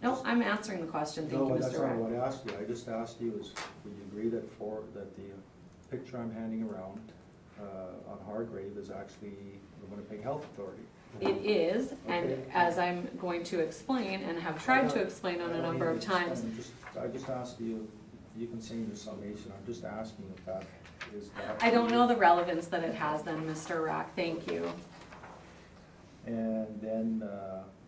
no, I'm answering the question, thank you, No, that's Mr. not Rack. what I asked you. I just asked you is, would you agree that that the picture I'm handing around on Hargrave is actually the Winnipeg Health Authority? It is, and Okay. as I'm going to explain and have tried to explain on a number of times, I just asked you, you can say in your summation, I'm just asking if that is that. I don't know the relevance that it has then, Mr. Rack, thank you. And then,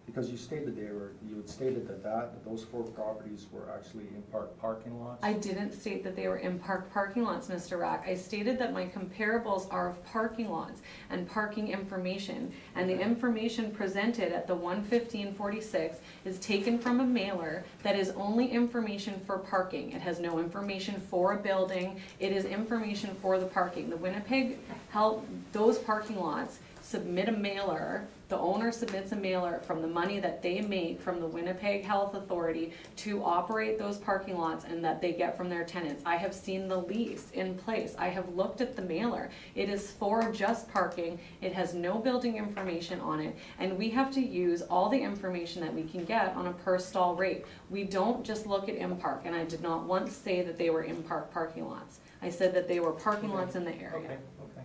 because you stated you had stated that those 4 properties were actually in-park parking lots? I didn't state that they were in park parking lots, Mr. Rack. I stated that my comparables are of parking lots and parking information. And the information presented at the 11546 is taken from a mailer that is only information for parking. It has no information for a building. It is information for the parking. The Winnipeg Health, those parking lots submit a mailer, the owner submits a mailer from the money that they make from the Winnipeg Health Authority to operate those parking lots and that they get from their tenants. I have seen the lease in place. I have looked at the mailer. It is for just parking. It has no building information on it. And we have to use all the information that we can get on a per stall rate. We don't just look at in-park, and I did not once say that they were in-park parking lots. I said that they were parking lots in the area. Okay.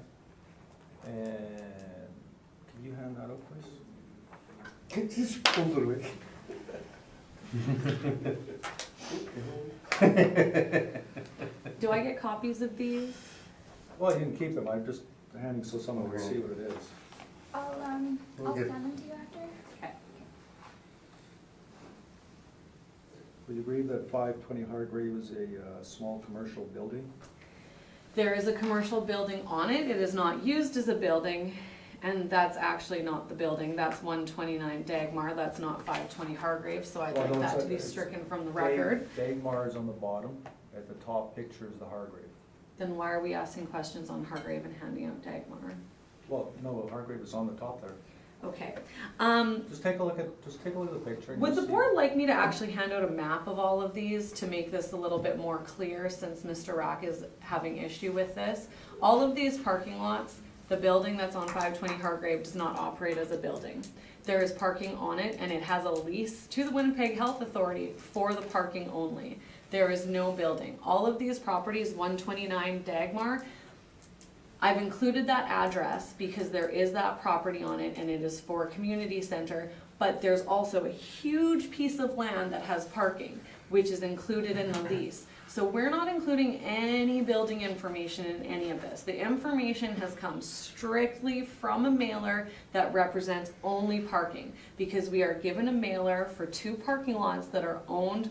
And can you hand that up, please? Just pulled it away. Do I get copies of these? Well, you can keep them, I'm just handing so someone can see what it is. I'll We'll get- send them to you after. Okay. Would you agree that 520 Hargrave is a small commercial building? There is a commercial building on it. It is not used as a building, and that's actually not the building. That's 129 Dagmar. That's not 520 Hargrave, so I'd Well, like no, that it's to be it's stricken from the record. Dagmar is on the bottom, at the top picture is the Hargrave. Then why are we asking questions on Hargrave and handing out Dagmar? Well, no, Hargrave is on the top there. Okay. Just take a look at the picture. and Would you'll the see. board like me to actually hand out a map of all of these to make this a little bit more clear, since Mr. Rack is having issue with this? All of these parking lots, the building that's on 520 Hargrave does not operate as a building. There is parking on it, and it has a lease to the Winnipeg Health Authority for the parking only. There is no building. All of these properties, 129 Dagmar, I've included that address because there is that property on it and it is for a community center, but there's also a huge piece of land that has parking, which is included in the lease. So we're not including any building information in any of this. The information has come strictly from a mailer that represents only parking, because we are given a mailer for 2 parking lots that are owned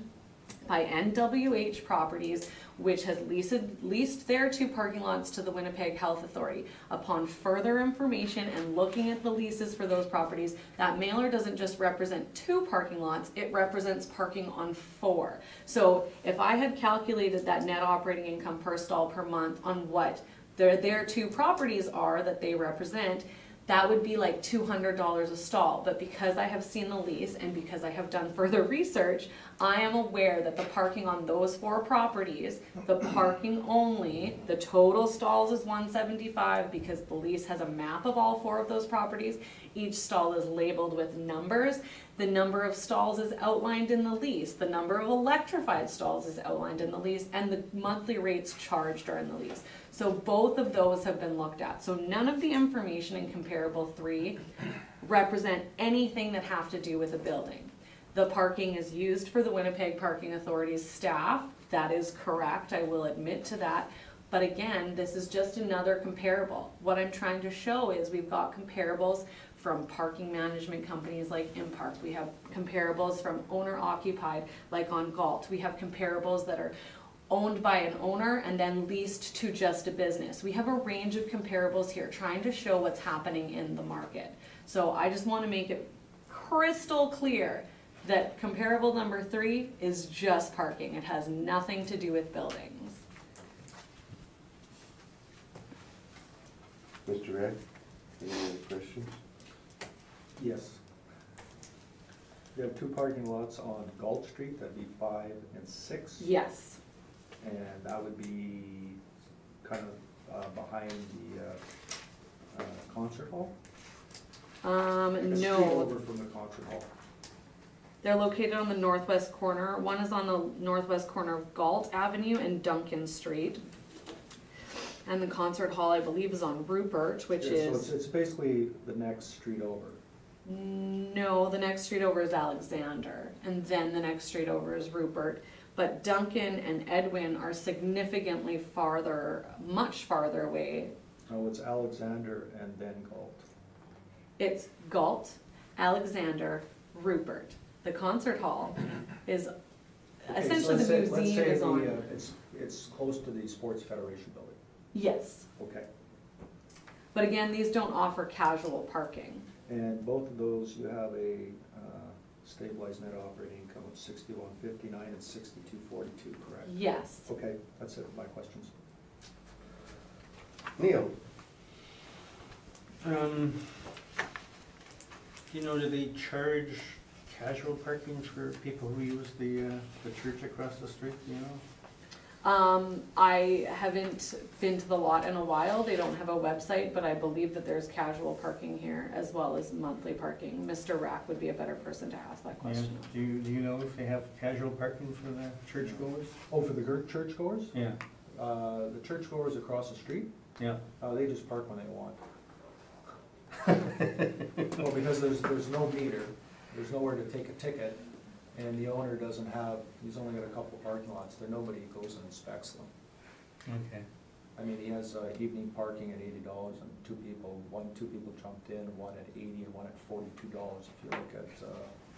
by NWH Properties, which has leased their 2 parking lots to the Winnipeg Health Authority. Upon further information and looking at the leases for those properties, that mailer doesn't just represent 2 parking lots, it represents parking on 4. So if I had calculated that net operating income per stall per month on what their 2 properties are that they represent, that would be like $200 a stall. But because I have seen the lease and because I have done further research, I am aware that the parking on those 4 properties, the parking only, the total stalls is 175 because the lease has a map of all 4 of those properties. Each stall is labeled with numbers. The number of stalls is outlined in the lease. The number of electrified stalls is outlined in the lease, and the monthly rates charged are in the lease. So both of those have been looked at. So none of the information in comparable 3 represent anything that have to do with a building. The parking is used for the Winnipeg Parking Authority's staff. That is correct, I will admit to that. But again, this is just another comparable. What I'm trying to show is we've got comparables from parking management companies like Impark. We have comparables from owner occupied like on Galt. We have comparables that are owned by an owner and then leased to just a business. We have a range of comparables here trying to show what's happening in the market. So I just want to make it crystal clear that comparable number 3 is just parking. It has nothing to do with buildings. Mr. Rack, any other questions? Yes. You have 2 parking lots on Galt Street, that'd be 5 and 6. Yes. And that would be kind of behind the concert hall? A street No, over from the concert hall. they're located on the northwest corner. One is on the northwest corner of Galt Avenue and Duncan Street. And the concert hall, I believe, is on Rupert, which Yeah, is, so it's basically the next street over. no, the next street over is Alexander, and then the next street over is Rupert. But Duncan and Edwin are significantly farther, much farther away. Oh, it's Alexander and then Galt. It's Galt, Alexander, Rupert. The concert hall is Okay, so essentially let's the say museum is on. It's close to the Sports Federation building. Yes, Okay. but again, these don't offer casual parking. And both of those, you have a stabilized net operating income of 6159 and 6242, correct? Yes. Okay, that's it, my questions. Neil? You know, do they charge casual parking for people who use the church across the street, you know? I haven't been to the lot in a while. They don't have a website, but I believe that there's casual parking here as well as monthly parking. Mr. Rack would be a better person to ask that Yeah. question. Do you know if they have casual parking for the churchgoers? Oh, for the churchgoers? Yeah, The churchgoers across the street, yeah. they just park when they want. Well, because there's no meter, there's nowhere to take a ticket, and the owner doesn't have, he's only got a couple parking lots, there, nobody goes and inspects them. Okay. I mean, he has evening parking at $80, and two people jumped in, one at 80 and one at $42, if you look at the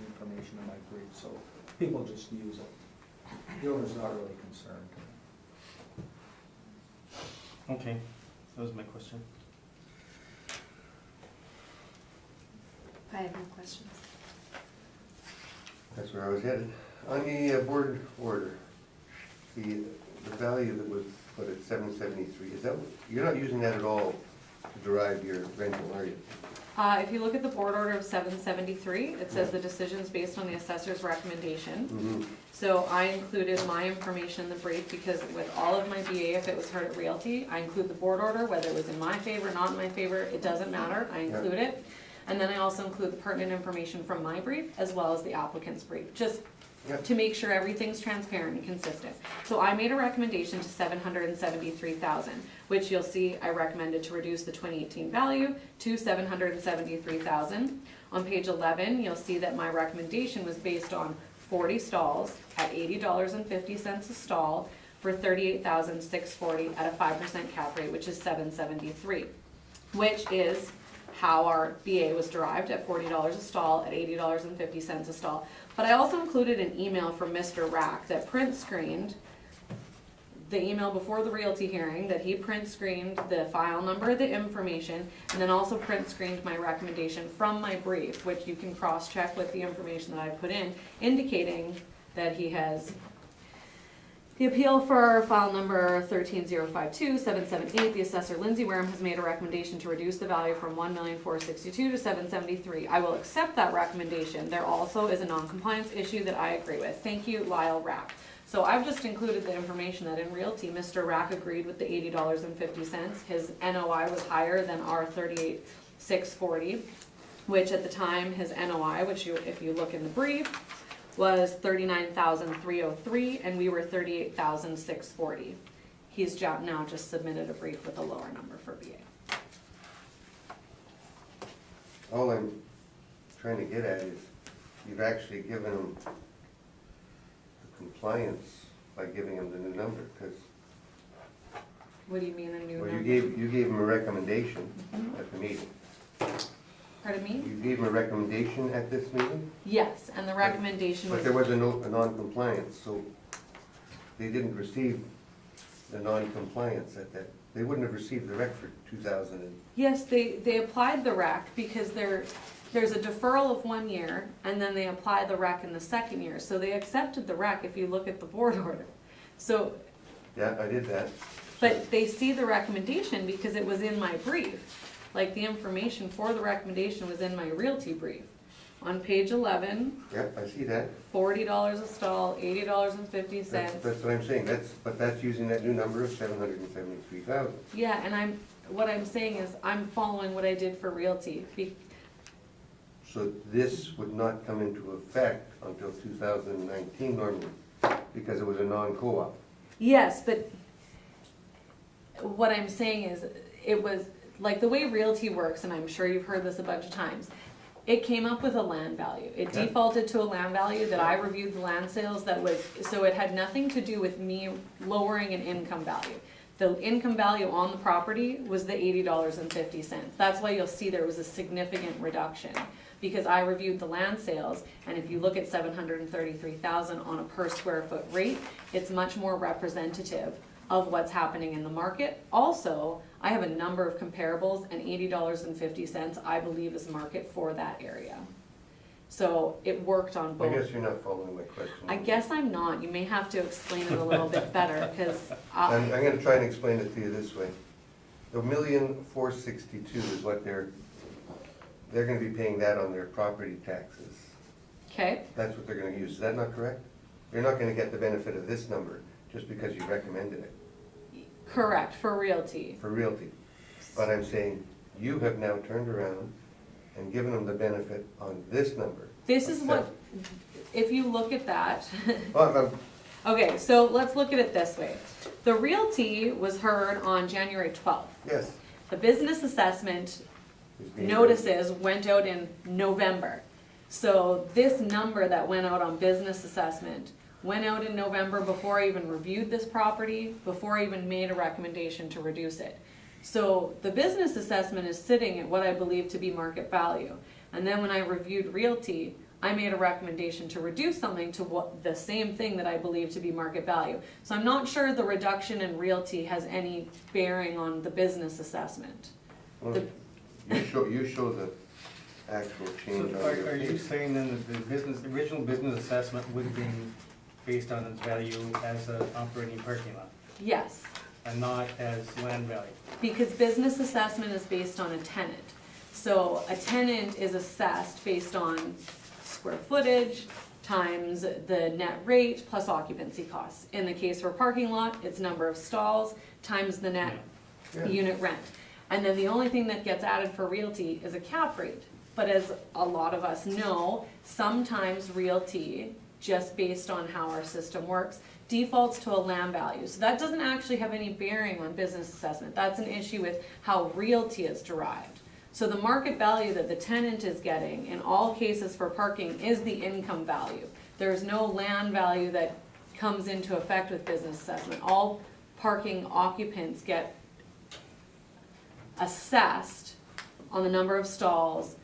information in my brief, so people just use it. The owner's not really concerned. Okay, that was my question. I have no questions. That's where I was headed. On the board order, the value that was put at $773, is that, you're not using that at all to derive your rental, are you? If you look at the board order of 773, it says the decision's based on the assessor's recommendation. Mm-hmm. So I included my information in the brief because with all of my BA, if it was heard at Realty, I include the board order, whether it was in my favor, not in my favor, it doesn't matter, I include it. And then I also include the pertinent information from my brief as well as the applicant's brief, just to make sure everything's transparent and consistent. So I made a recommendation to $773,000, which you'll see I recommended to reduce the 2018 value to $773,000. On page 11, you'll see that my recommendation was based on 40 stalls at $80.50 a stall for $38,640 at a 5% cap rate, which is $773, which is how our BA was derived at $40 a stall at $80.50 a stall. But I also included an email from Mr. Rack that print screened the email before the Realty hearing, that he print screened the file number, the information, and then also print screened my recommendation from my brief, which you can cross-check with the information that I put in, indicating that he has the appeal for file number 13052-778, the assessor Lindsay Wareham has made a recommendation to reduce the value from $1,462,000 to $773,000. I will accept that recommendation. There also is a non-compliance issue that I agree with. Thank you, Lyle Rack. So I've just included the information that in Realty, Mr. Rack agreed with the $80.50. His NOI was higher than our $38,640, which at the time his NOI, which if you look in the brief, was $39,303, and we were $38,640. He's now just submitted a brief with a lower number for BA. All I'm trying to get at is, you've actually given them the compliance by giving them the new number, because, What do you mean a new well, number? you gave them a recommendation at the meeting. Pardon me? You gave them a recommendation at this meeting? Yes, and the recommendation was. But there was a non-compliance, so they didn't receive the non-compliance at that. They wouldn't have received the rec for 2000 and, Yes, they applied the rec because there's a deferral of 1 year, and then they apply the rec in the second year. So they accepted the rec if you look at the board order. So, yeah, I did that. but they see the recommendation because it was in my brief. Like the information for the recommendation was in my Realty brief. On page 11, Yeah, I see that. $40 a stall, $80.50. That's what I'm saying, but that's using that new number of 773,000. Yeah, and what I'm saying is I'm following what I did for Realty. So this would not come into effect until 2019 normally, because it was a non-co-op. Yes, but what I'm saying is it was like the way Realty works, and I'm sure you've heard this a bunch of times. It came up with a land value. It Yeah. defaulted to a land value that I reviewed the land sales that was, so it had nothing to do with me lowering an income value. The income value on the property was the $80.50. That's why you'll see there was a significant reduction, because I reviewed the land sales, and if you look at $733,000 on a per square foot rate, it's much more representative of what's happening in the market. Also, I have a number of comparables, and $80.50 I believe is market for that area. So it worked on I both. guess you're not following my question. I guess I'm not. You may have to explain it a little bit better, because I'm gonna try and explain it to you this way. The $1,462,000 is what they're gonna be paying that on their property taxes. okay, That's what they're gonna use. Is that not correct? You're not gonna get the benefit of this number just because you recommended it correct, for Realty. for Realty. But I'm saying, you have now turned around and given them the benefit on this number. This is what, if you look at that, Well, okay, so let's look at it this way. The Realty was heard on January 12th. yes. The business assessment it's being- notices went out in November. So this number that went out on business assessment went out in November before I even reviewed this property, before I even made a recommendation to reduce it. So the business assessment is sitting at what I believe to be market value. And then when I reviewed realty, I made a recommendation to reduce something to what the same thing that I believe to be market value. So I'm not sure the reduction in realty has any bearing on the business assessment. Well, you show the actual change on So your are you page. saying then that the original business assessment would be based on its value as an operating parking lot Yes, and not as land value? because business assessment is based on a tenant. So a tenant is assessed based on square footage times the net rate plus occupancy costs. In the case for a parking lot, it's number of stalls times the net Yeah. unit rent. And then the only thing that gets added for realty is a cap rate. But as a lot of us know, sometimes realty, just based on how our system works, defaults to a land value. So that doesn't actually have any bearing on business assessment. That's an issue with how realty is derived. So the market value that the tenant is getting in all cases for parking is the income value. There's no land value that comes into effect with business assessment. All parking occupants get assessed on the number of stalls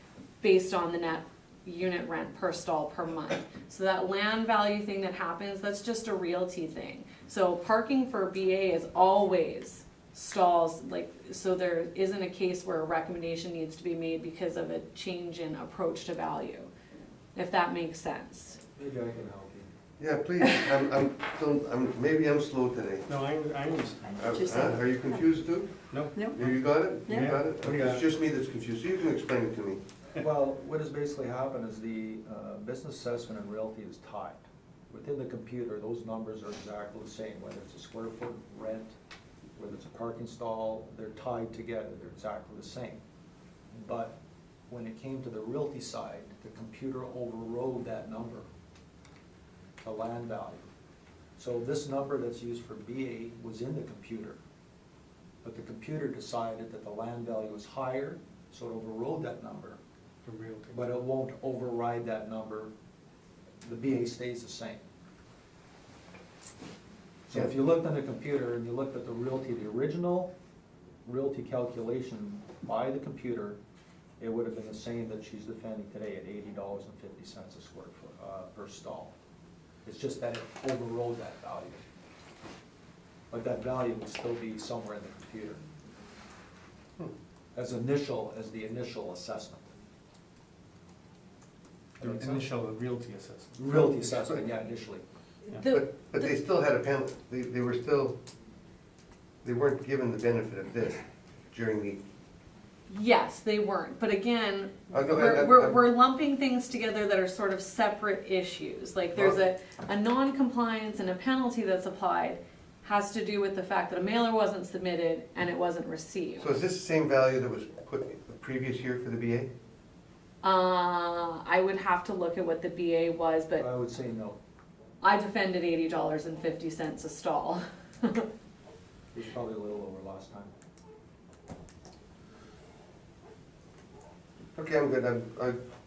based on the net unit rent per stall per month. So that land value thing that happens, that's just a realty thing. So parking for BA is always stalls, like, so there isn't a case where a recommendation needs to be made because of a change in approach to value, if that makes sense. Maybe I can help you. Yeah, please, maybe I'm slow today. No, I'm, Are you confused too? no. You got it? You Yeah. got it? Yeah. It's just me that's confused, so you can explain it to me. Well, what has basically happened is the business assessment and realty is tied. Within the computer, those numbers are exactly the same, whether it's a square foot rent, whether it's a parking stall, they're tied together, they're exactly the same. But when it came to the realty side, the computer overrode that number, the land value. So this number that's used for BA was in the computer, but the computer decided that the land value was higher, so it overrode that number. For realty. But it won't override that number. The BA stays the same. So if you looked on the computer and you looked at the realty, the original realty calculation by the computer, it would have been the same that she's defending today at $80.50 a square foot per stall. It's just that it overrode that value. But that value would still be somewhere in the computer. As the initial assessment. The initial realty assessment. Realty assessment, yeah, initially. The- But they still had a penalty, they weren't given the benefit of this during the, Yes, they weren't, but again, I know, we're lumping things together that are sort of separate issues. Like there's a non-compliance and a penalty that's applied has to do with the fact that a mailer wasn't submitted and it wasn't received. so is this the same value that was put the previous year for the BA? I would have to look at what the BA was, but I would say no. I defended $80.50 a stall. It was probably a little over last time. Okay, I'm good,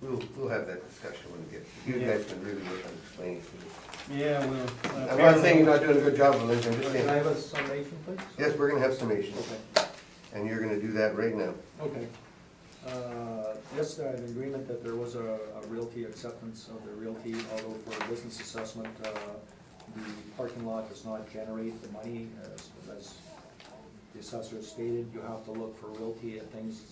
we'll have that discussion when we get, you Yeah. guys can really work on explaining it to me. Yeah, well. I'm not saying you're not doing a good job, Valencia, I'm just Can I have saying, a summation, please? yes, we're gonna have summation, Okay. and you're gonna do that right now. Okay. Yes, I have an agreement that there was a realty acceptance of the realty, although for a business assessment, the parking lot does not generate the money, as the assessor stated. You have to look for realty at things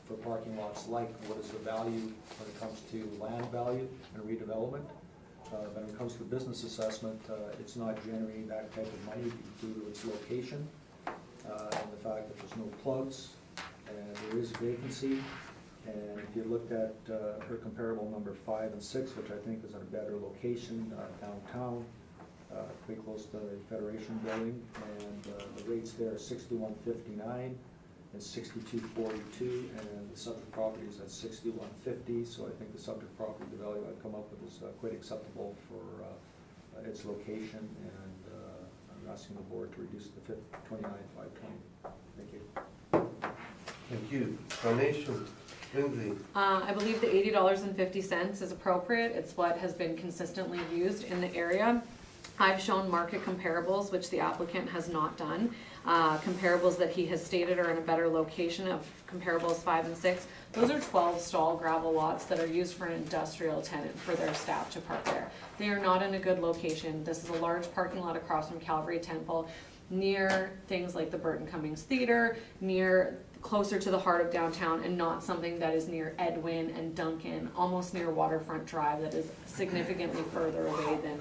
for parking lots, like what is the value when it comes to land value and redevelopment. But when it comes to business assessment, it's not generating that type of money due to its location, and the fact that there's no plugs, and there is vacancy. And if you looked at her comparable number 5 and 6, which I think is in a better location downtown, pretty close to the Federation Building, and the rates there are $61.59 and $62.42, and the subject property is at $61.50. So I think the subject property, the value I've come up with is quite acceptable for its location, and I'm asking the board to reduce the $29,520. Thank you. Thank you. Foundation, Lindsay? I believe the $80.50 is appropriate. It's what has been consistently used in the area. I've shown market comparables, which the applicant has not done. Comparables that he has stated are in a better location of comparables 5 and 6. Those are 12 stall gravel lots that are used for an industrial tenant for their staff to park there. They are not in a good location. This is a large parking lot across from Calvary Temple, near things like the Burton Cummings Theater, closer to the heart of downtown, and not something that is near Edwin and Duncan, almost near Waterfront Drive, that is significantly further away than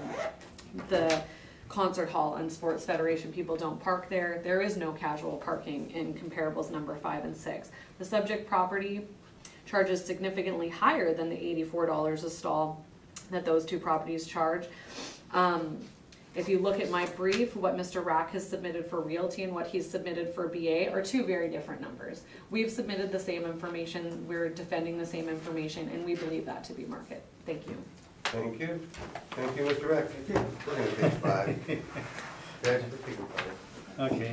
the Concert Hall and Sports Federation. People don't park there. There is no casual parking in comparables number 5 and 6. The subject property charges significantly higher than the $84 a stall that those two properties charge. If you look at my brief, what Mr. Rack has submitted for Realty and what he's submitted for BA are two very different numbers. We've submitted the same information, we're defending the same information, and we believe that to be market. Thank you. Thank you. Thank you, Mr. Reck. We're gonna take 5. Guys, we're taking 5. Okay.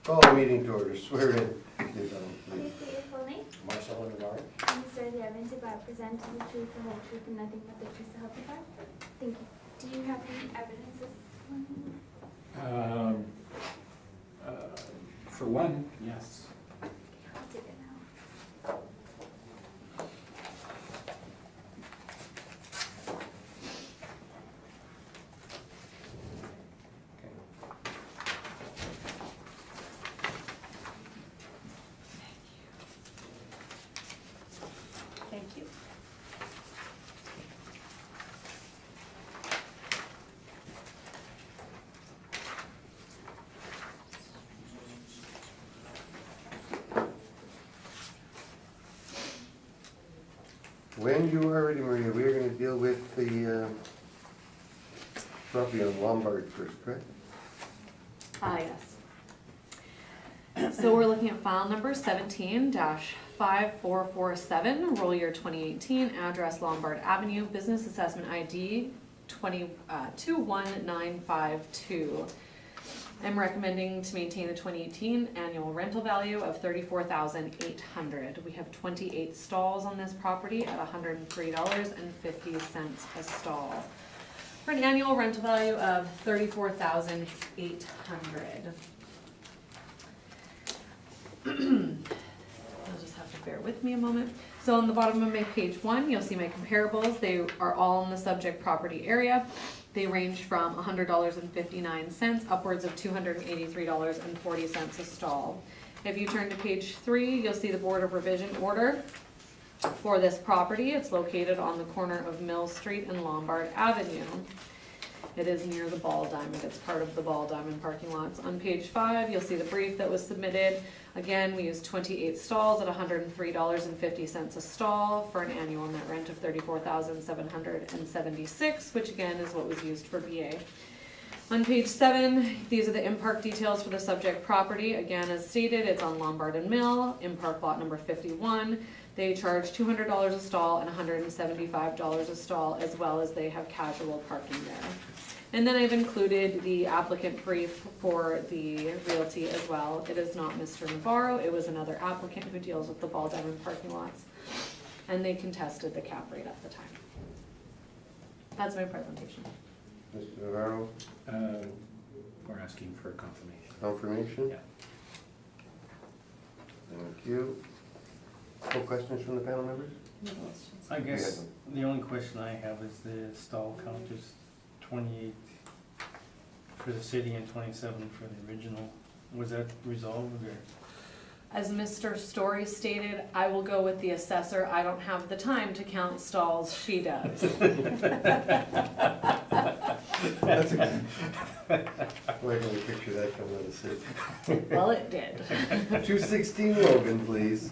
Call the meeting to order, swear in. Please, Please state your full name. Marcel Navarre. And you swear the evidence you're about to present is the truth, the whole truth, and nothing but the truth to help you God? Thank you. Do you have any evidence this one? For one, yes. I'll take it now. Thank you. When you are ready, Maria, we are going to deal with the property on Lombard first, correct? Yes. So we're looking at file number 17-5447, roll year 2018, address Lombard Avenue, business assessment ID 21952. I'm recommending to maintain the 2018 annual rental value of $34,800. We have 28 stalls on this property at $103.50 a stall, for an annual rental value of $34,800. You'll just have to bear with me a moment. So on the bottom of my page 1, you'll see my comparables. They are all in the subject property area. They range from $100.59 upwards of $283.40 a stall. If you turn to page 3, you'll see the Board of Revision order for this property. It's located on the corner of Mill Street and Lombard Avenue. It is near the Ball Diamond. It's part of the Ball Diamond parking lots. On page 5, you'll see the brief that was submitted. Again, we used 28 stalls at $103.50 a stall for an annual net rent of $34,776, which again is what was used for BA. On page 7, these are the in-park details for the subject property. Again, as stated, it's on Lombard and Mill, in-park lot number 51. They charge $200 a stall and $175 a stall, as well as they have casual parking there. And then I've included the applicant brief for the realty as well. It is not Mr. Navarro, it was another applicant who deals with the Ball Diamond parking lots. And they contested the cap rate at the time. That's my presentation. Mr. Navarro, We're asking for confirmation. confirmation? Yeah. Thank you. No questions from the panel members? I guess the only question I have is the stall count is 28 for the city and 27 for the original. Was that resolved or? As Mr. Story stated, I will go with the assessor. I don't have the time to count stalls, she does. That's okay. Where can we picture that coming out of the city? Well, it did. 216 Logan, please.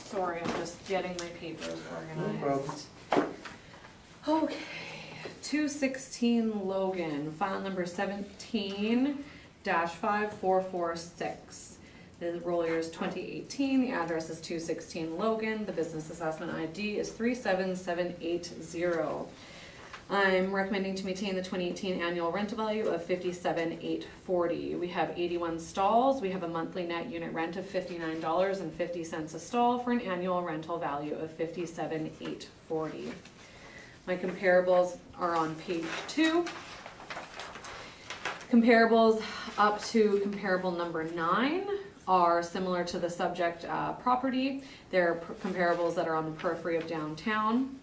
Sorry, I'm just getting my papers No organized. problem. Okay, 216 Logan, file number 17-5446. The roll year is 2018, the address is 216 Logan, the business assessment ID is 37780. I'm recommending to maintain the 2018 annual rental value of $57,840. We have 81 stalls. We have a monthly net unit rent of $59.50 a stall for an annual rental value of $57,840. My comparables are on page 2. Comparables up to comparable number 9 are similar to the subject property. They're comparables that are on the periphery of downtown.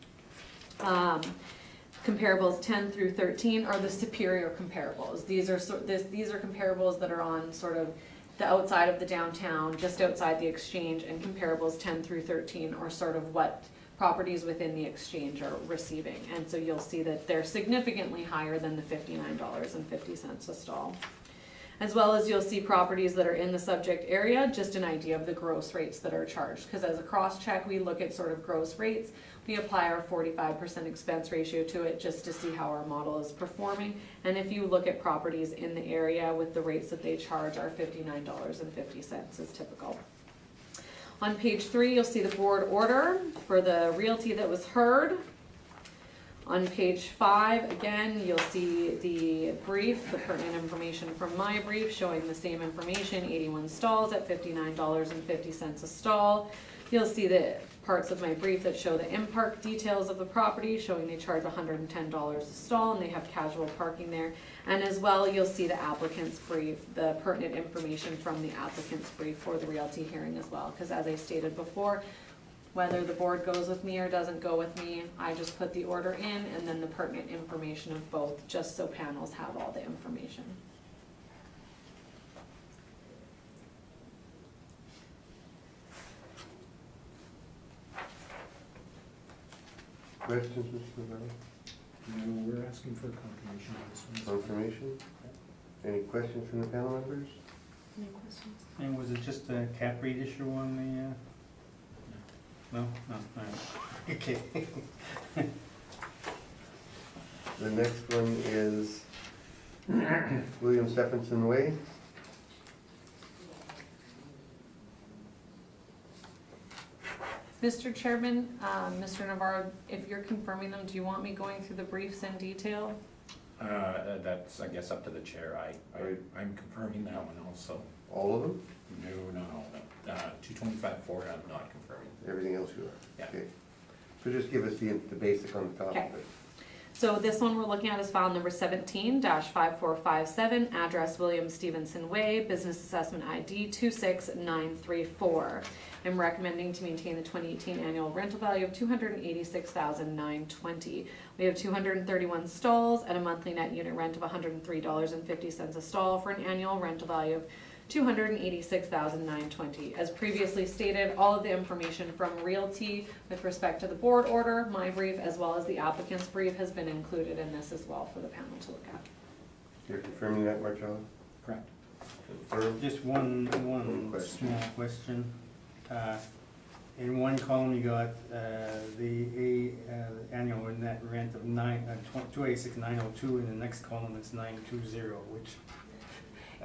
Comparables 10 through 13 are the superior comparables. These are comparables that are on sort of the outside of the downtown, just outside the exchange, and comparables 10 through 13 are sort of what properties within the exchange are receiving. And so you'll see that they're significantly higher than the $59.50 a stall. as well as you'll see properties that are in the subject area, just an idea of the gross rates that are charged. Because as a cross-check, we look at sort of gross rates. We apply our 45% expense ratio to it just to see how our model is performing. And if you look at properties in the area with the rates that they charge, are $59.50 is typical. On page 3, you'll see the board order for the realty that was heard. On page 5, again, you'll see the brief, the pertinent information from my brief, showing the same information, 81 stalls at $59.50 a stall. You'll see the parts of my brief that show the in-park details of the property, showing they charge $110 a stall and they have casual parking there. And as well, you'll see the applicant's brief, the pertinent information from the applicant's brief for the realty hearing as well. Because as I stated before, whether the board goes with me or doesn't go with me, I just put the order in and then the pertinent information of both, just so panels have all the information. Questions, Mr. Navarro? No, we're asking for confirmation on this one. Confirmation? Any questions from the panel members? Any questions? And was it just a cap rate issue on the, no, all right. Okay. The next one is William Stephenson Way. Mr. Chairman, Mr. Navarro, if you're confirming them, do you want me going through the briefs in detail? That's, I guess, up to the chair. I'm confirming that one also. All of them? No, 225-4, I'm not confirming. Everything else you are? Yeah. Okay. So just give us the basic on the top of Okay. it. So this one we're looking at is file number 17-5457, address William Stevenson Way, business assessment ID 26934. I'm recommending to maintain the 2018 annual rental value of $286,920. We have 231 stalls at a monthly net unit rent of $103.50 a stall for an annual rental value of $286,920. As previously stated, all of the information from Realty with respect to the board order, my brief, as well as the applicant's brief has been included in this as well for the panel to look at. You're confirming that, Marcelo? Correct. Confirmed? Just one question. small question. In one column, you got the annual net rent of $286,902, in the next column it's $920, which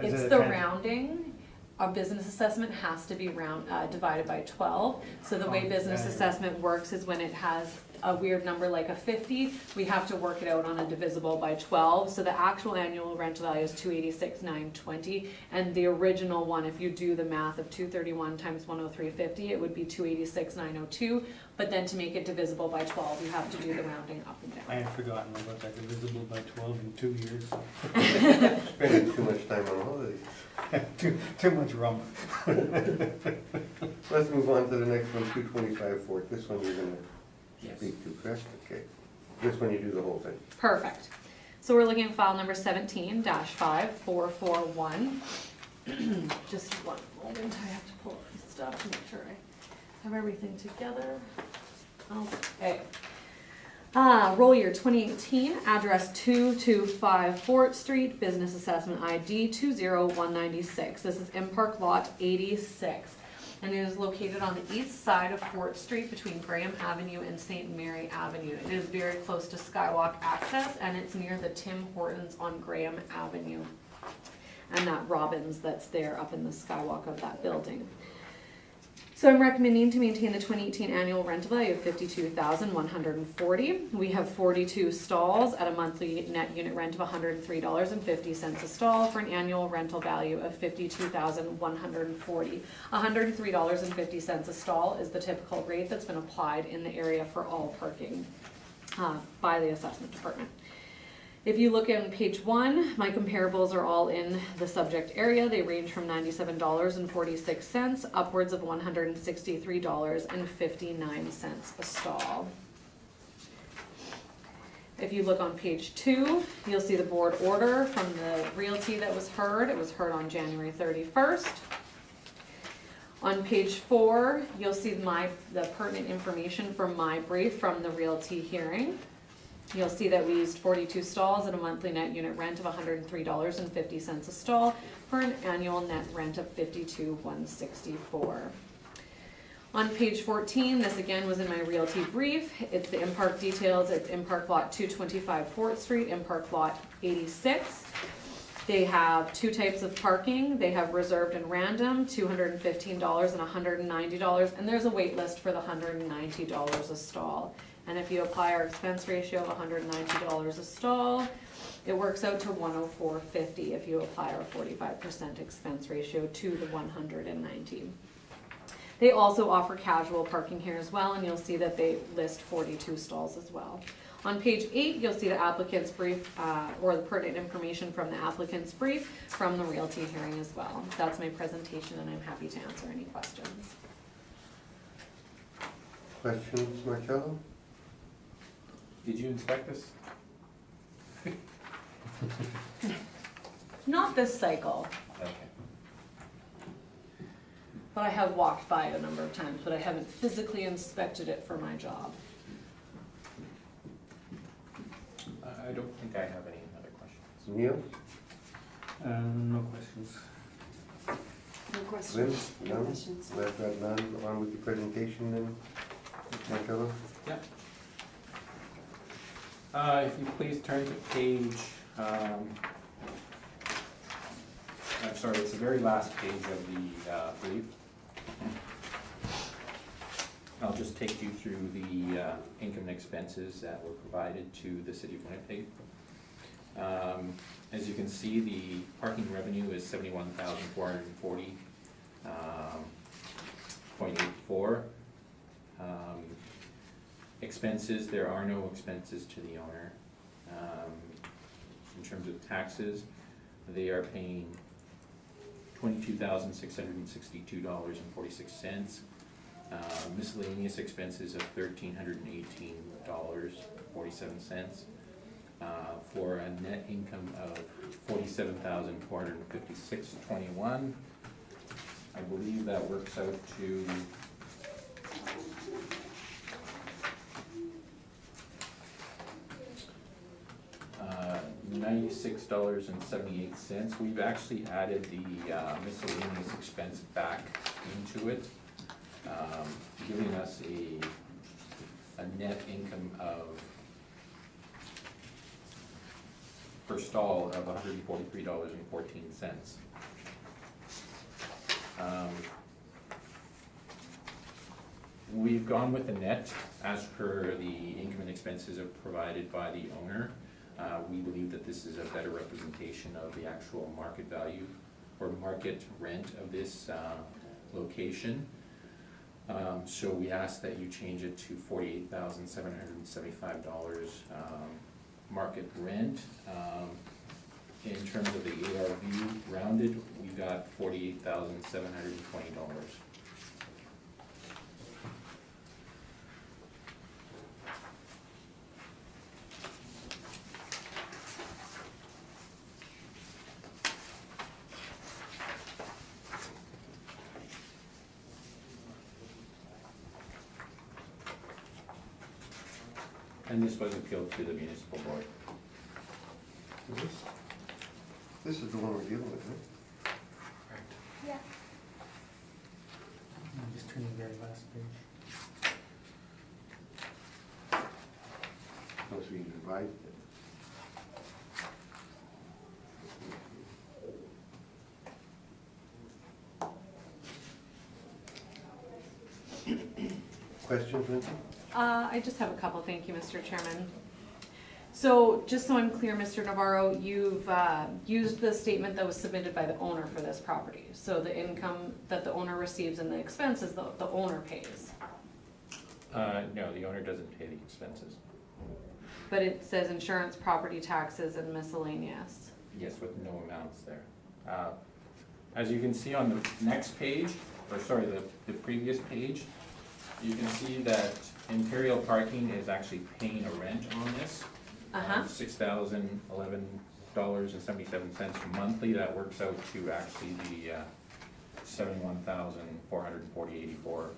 is It's a the kind of- rounding. A business assessment has to be divided by 12. So the way business assessment works is when it has a weird number like a 50, we have to work it out on a divisible by 12. So the actual annual rental value is $286,920, and the original one, if you do the math of 231 times 103.50, it would be $286,902. But then to make it divisible by 12, you have to do the rounding up and I down. had forgotten about that, divisible by 12 in 2 years. Spending too much time on holidays. Too much rum. Let's move on to the next one, 225-4. This one you're gonna Yes. speak to, correct? Okay. This one you do the whole thing. Perfect. So we're looking at file number 17-5441. Just one moment, I have to pull up the stuff to make sure I have everything together. Okay. Roll year 2018, address 225 Fort Street, business assessment ID 20196. This is in Park Lot 86. And it is located on the east side of Fort Street between Graham Avenue and St. Mary Avenue. It is very close to Skywalk access, and it's near the Tim Hortons on Graham Avenue. And that Robbins that's there up in the skywalk of that building. So I'm recommending to maintain the 2018 annual rental value of $52,140. We have 42 stalls at a monthly net unit rent of $103.50 a stall for an annual rental value of $52,140. $103.50 a stall is the typical rate that's been applied in the area for all parking by the assessment department. If you look at page 1, my comparables are all in the subject area. They range from $97.46 upwards of $163.59 a stall. If you look on page 2, you'll see the board order from the realty that was heard. It was heard on January 31st. On page 4, you'll see the pertinent information from my brief from the realty hearing. You'll see that we used 42 stalls at a monthly net unit rent of $103.50 a stall for an annual net rent of $52,164. On page 14, this again was in my realty brief. It's the in-park details. It's in-park lot 225 Fort Street, in-park lot 86. They have two types of parking. They have reserved and random, $215 and $190, and there's a wait list for the $190 a stall. And if you apply our expense ratio of $190 a stall, it works out to $104.50 if you apply our 45% expense ratio to the 190. They also offer casual parking here as well, and you'll see that they list 42 stalls as well. On page 8, you'll see the applicant's brief, or the pertinent information from the applicant's brief from the realty hearing as well. That's my presentation, and I'm happy to answer any questions. Questions, Marcello? Did you inspect this? Not this cycle, Okay. but I have walked by it a number of times, but I haven't physically inspected it for my job. I don't think I have any other questions. Neil? No questions. No Lynn? questions. No None? questions. I've got none. On with the presentation then, Marcello? Yeah. If you please turn to page, I'm sorry, it's the very last page of the brief. I'll just take you through the income and expenses that were provided to the city of Winnipeg. As you can see, the parking revenue is $71,440.84. Expenses, there are no expenses to the owner. In terms of taxes, they are paying $22,662.46. Miscellaneous expenses of $1,318.47, for a net income of $47,456.21. I believe that works out to $96.78. We've actually added the miscellaneous expense back into it, giving us a net income of, per stall, of $143.14. We've gone with the net as per the income and expenses provided by the owner. We believe that this is a better representation of the actual market value or market rent of this location. So we ask that you change it to $48,775 market rent. In terms of the ARV rounded, we got $48,720. And this was appealed to the municipal board. This is the one we're dealing with, huh? Correct. Yeah. I'm just turning the very last page. Once we revised it. Questions, Lindsay? I just have a couple, thank you, Mr. Chairman. So, just so I'm clear, Mr. Navarro, you've used the statement that was submitted by the owner for this property. So the income that the owner receives and the expenses the owner pays. No, the owner doesn't pay the expenses. But it says insurance, property taxes, and miscellaneous. Yes, with no amounts there. As you can see on the next page, or sorry, the previous page, you can see that Imperial Parking is actually paying a rent on this. $6,011.77 monthly. That works out to actually the $71,440.84.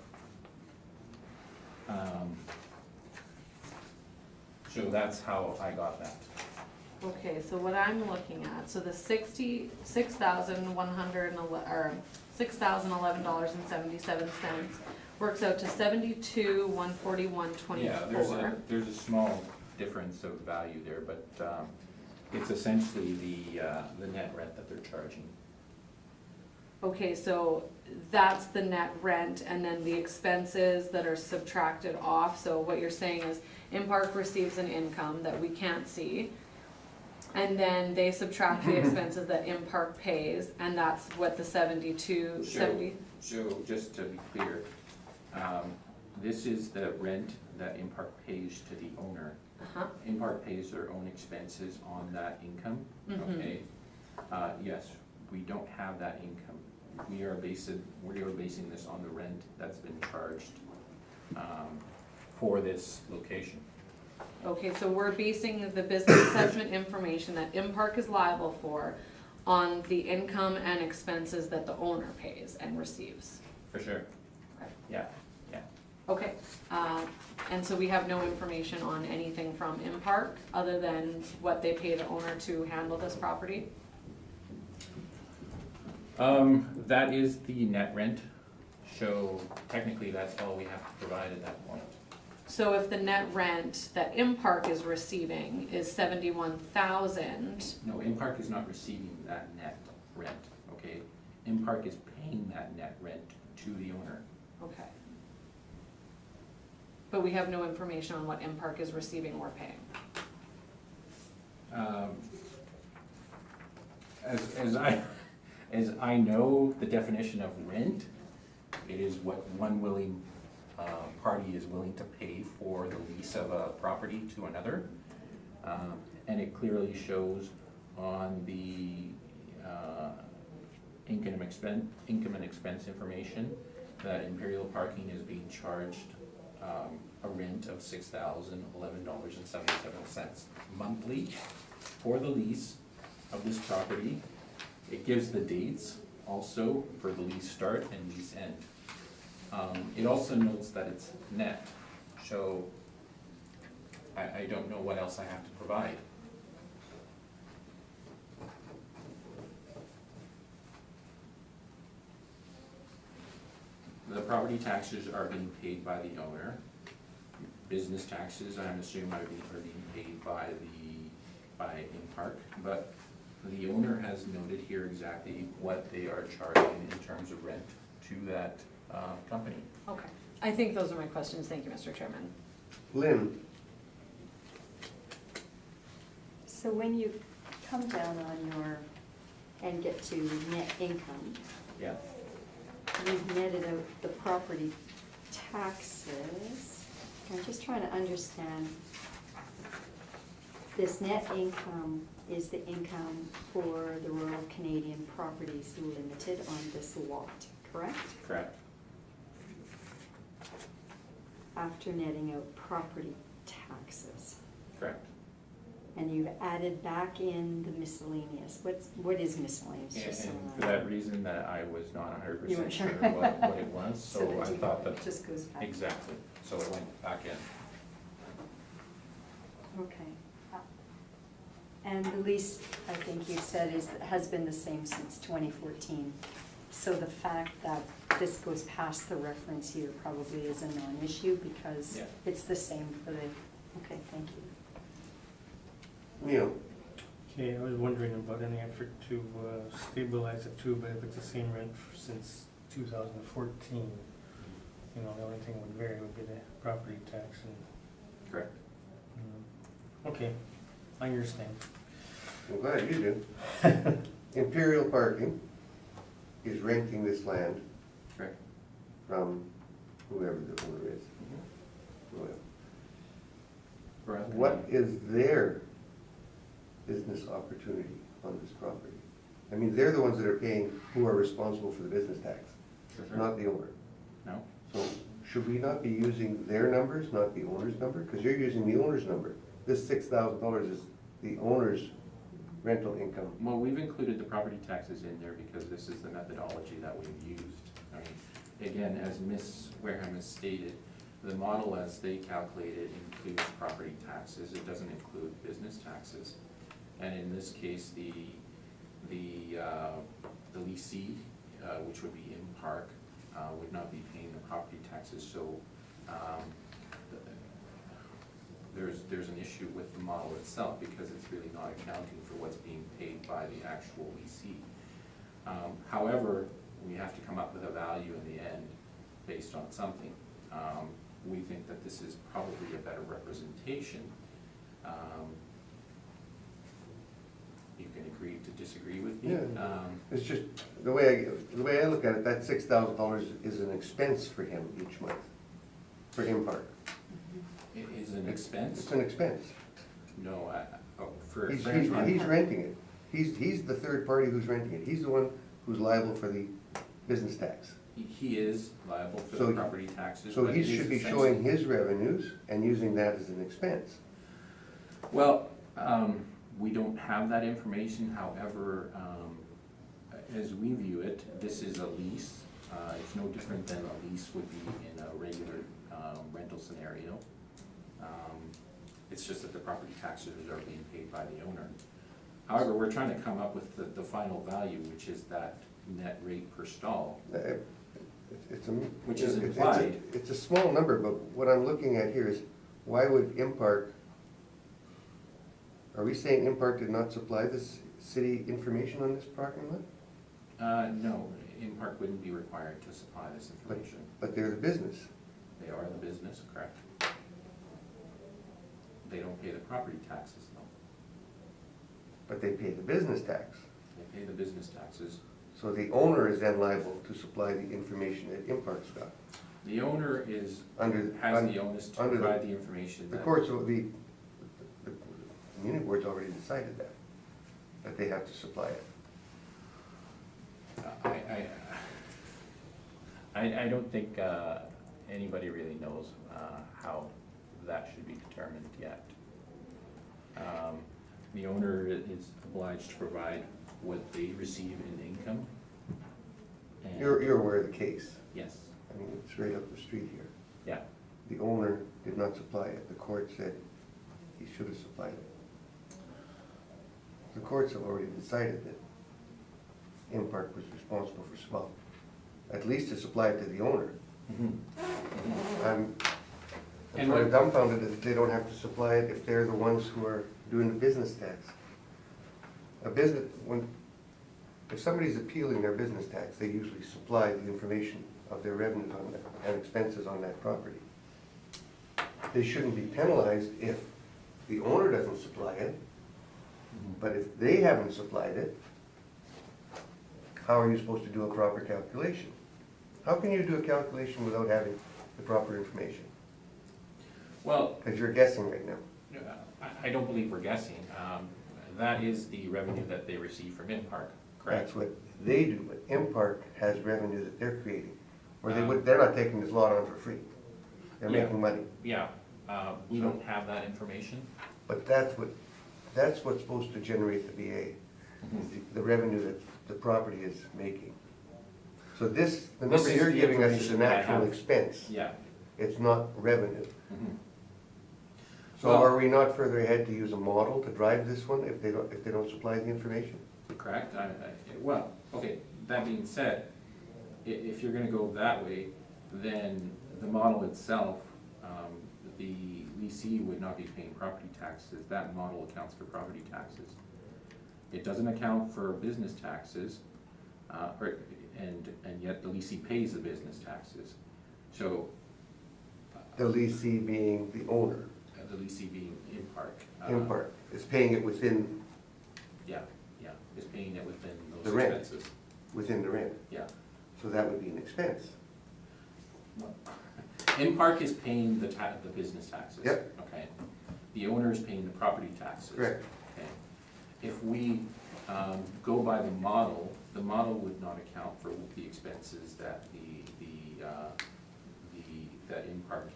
So that's how I got that. Okay, so what I'm looking at, so the $6,011.77 works out to $72,141.24. Yeah, there's a small difference of value there, but it's essentially the net rent that they're charging. Okay, so that's the net rent, and then the expenses that are subtracted off, so what you're saying is Impark receives an income that we can't see, and then they subtract the expenses that Impark pays, and that's what the 72, 70? So just to be clear, this is the rent that Impark pays to the owner. Uh-huh. Impark pays their own expenses on that income, Mhm. okay? Yes, we don't have that income. We are basing this on the rent that's been charged for this location. Okay, so we're basing the business assessment information that Impark is liable for on the income and expenses that the owner pays and receives. For sure. Okay. Yeah. Okay, and so we have no information on anything from Impark other than what they pay the owner to handle this property? That is the net rent, so technically that's all we have to provide at that point. So if the net rent that Impark is receiving is 71,000, No, Impark is not receiving that net rent, okay? Impark is paying that net rent to the owner. okay. But we have no information on what Impark is receiving or paying. As I know the definition of rent, it is what one willing party is willing to pay for the lease of a property to another. And it clearly shows on the income and expense information that Imperial Parking is being charged a rent of $6,011.77 monthly for the lease of this property. It gives the dates also for the lease start and lease end. It also notes that it's net, so I don't know what else I have to provide. The property taxes are being paid by the owner. Business taxes, I'm assuming, are being paid by Impark, but the owner has noted here exactly what they are charging in terms of rent to that company. Okay, I think those are my questions. Thank you, Mr. Chairman. Lynn, So when you come down on your, and get to net income, Yeah. you've netted out the property taxes. I'm just trying to understand, this net income is the income for the Royal Canadian Properties Limited on this lot, correct? Correct. After netting out property taxes. Correct. And you've added back in the miscellaneous. What is miscellaneous? And Just so for that reason that I was not You 100% weren't sure sure. what it was, so that I you- thought it that, just goes back. exactly, so it went back in. Okay. And the lease, I think you said, has been the same since 2014. So the fact that this goes past the reference year probably is a non-issue because Yeah. it's the same for the, okay, thank you. Neil, Okay, I was wondering about any effort to stabilize it too, but if it's the same rent since 2014, you know, the only thing would vary would be the property tax and, Correct. okay, I understand. I'm glad you do. Imperial Parking is renting this land Correct. from whoever the owner is. Well, Brad? what is their business opportunity on this property? I mean, they're the ones that are paying, who are responsible for the business tax, For sure. not the owner. No? So should we not be using their numbers, not the owner's number? Because you're using the owner's number. This $6,000 is the owner's rental income. Well, we've included the property taxes in there because this is the methodology that we've used. I mean, again, as Ms. Wareham has stated, the model as they calculate it includes property taxes, it doesn't include business taxes. And in this case, the leasee, which would be in park, would not be paying the property taxes, so there's an issue with the model itself, because it's really not accounting for what's being paid by the actual leasee. However, we have to come up with a value in the end based on something. We think that this is probably a better representation. You can agree to disagree with me. Yeah. It's just, the way I look at it, that $6,000 is an expense for him each month, for Impark. It is an expense? It's an expense. No, for. He's renting it. He's the third party who's renting it. He's the one who's liable for the business tax. He is liable for So- the property taxes. So but he it is should be essentially- showing his revenues and using that as an expense. Well, we don't have that information, however, as we view it, this is a lease. It's no different than a lease would be in a regular rental scenario. It's just that the property taxes are being paid by the owner. However, we're trying to come up with the final value, which is that net rate per stall. It's a. Which is it's- implied. It's a small number, but what I'm looking at here is, why would Impark, are we saying Impark did not supply this city information on this parking lot? No, Impark wouldn't be required to supply this information. But they're the business. They are the business, correct? They don't pay the property taxes, though. But they pay the business tax. They pay the business taxes. So the owner is then liable to supply the information that Impark's got. The owner has Under the onus to under the- provide the information The that. courts, the community board's already decided that they have to supply it. I don't think anybody really knows how that should be determined yet. The owner is obliged to provide what they receive in income. and- You're aware of the case. Yes, I mean, it's right up the street here. yeah. The owner did not supply it. The court said he should have supplied it. The courts have already decided that Impark was responsible for, well, at least to supply it to the owner. I'm And sort of what- dumbfounded that they don't have to supply it if they're the ones who are doing the business tax. If somebody's appealing their business tax, they usually supply the information of their revenues on that and expenses on that property. They shouldn't be penalized if the owner doesn't supply it, but if they haven't supplied it, how are you supposed to do a proper calculation? How can you do a calculation without having the proper information? Well, Because you're guessing right now. I don't believe we're guessing. That is the revenue that they receive from Impark, correct? That's what they do, but Impark has revenue that they're creating, or they're not taking this lot on for free. They're Yeah. making money. Yeah, we don't have that information. But that's what's supposed to generate the BA, is the revenue that the property is making. So the This number is you're the giving us is information an that I actual have. expense. Yeah. It's not revenue. Mhm. So Well- are we not further ahead to use a model to drive this one if they don't supply the information? Correct, well, okay, that being said, if you're gonna go that way, then the model itself, the leasee would not be paying property taxes, that model accounts for property taxes. It doesn't account for business taxes, and yet the leasee pays the business taxes. So, The leasee being the owner, the leasee being Impark. Impark, is paying it within Yeah, is paying it within The those rent. expenses, the rent. yeah. So that would be an expense. Impark is paying the business taxes. Yep. Okay. The owner is paying the property taxes. Correct. Okay. If we go by the model would not account for the expenses that that Impark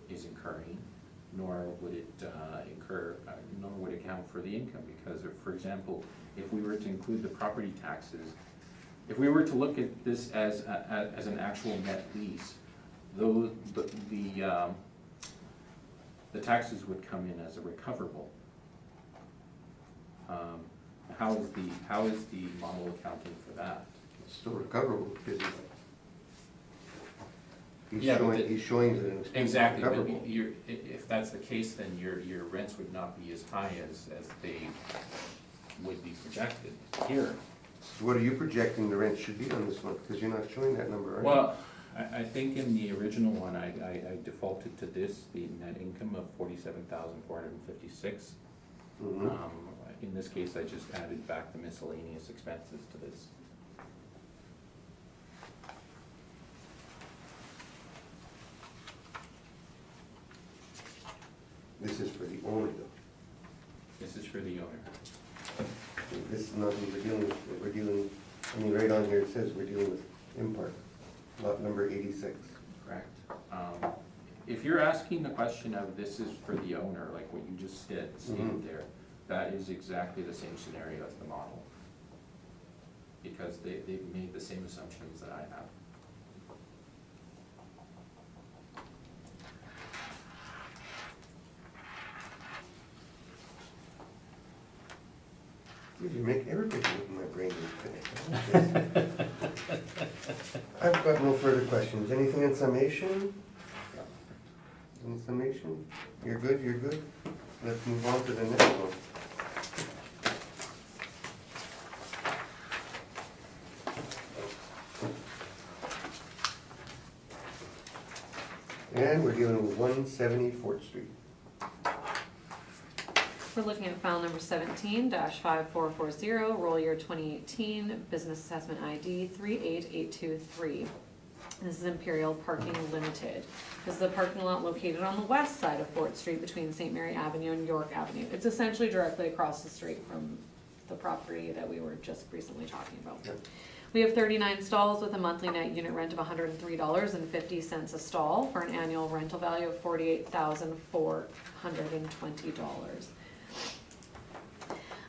is incurring, nor would it nor would it account for the income, because if, for example, if we were to include the property taxes, if we were to look at this as an actual net lease, those, the taxes would come in as a recoverable. How is the model accounting for that? It's still recoverable because Yeah, but he's showing that an expense is Exactly, but recoverable. if that's the case, then your rents would not be as high as they would be projected here. What are you projecting the rent should be on this one? Because you're not showing that number, are you? Well, I think in the original one, I defaulted to this, the net income of 47,456. Mhm. In this case, I just added back the miscellaneous expenses to this. This is for the owner though. This is for the owner. This is not who we're dealing, I mean, right on here it says we're dealing with Impart, lot number 86. Correct. If you're asking the question of this is for the owner, like what you just stated there, that is exactly the same scenario as the model. Because they've made the same assumptions that I have. You make everybody look my brain today. I've got no further questions. Anything in summation? In summation? You're good, you're good? Let's move on to the next one. And we're dealing with 170 Fort Street. We're looking at file number 17-5440, roll year 2018, business assessment ID 38823. This is Imperial Parking Limited. This is a parking lot located on the west side of Fort Street between St. Mary Avenue and York Avenue. It's essentially directly across the street from the property that we were just recently talking about. Yep. We have 39 stalls with a monthly net unit rent of $103.50 a stall for an annual rental value of $48,420.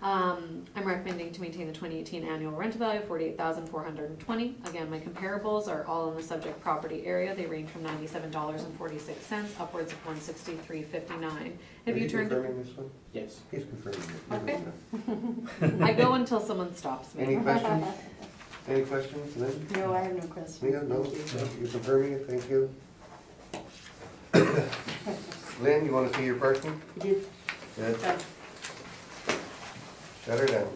I'm recommending to maintain the 2018 annual rental value of $48,420. Again, my comparables are all in the subject property area. They range from $97.46 upwards of $163.59. Have Are you turned? confirming this one? Yes. He's confirming it. Okay. I go until someone stops me. Any questions? Any questions, Lynn? No, I have no questions. Leah, no? Thank you. You're confirming it, thank you. Lynn, you want to see your parking? You did, Good. Shut her down.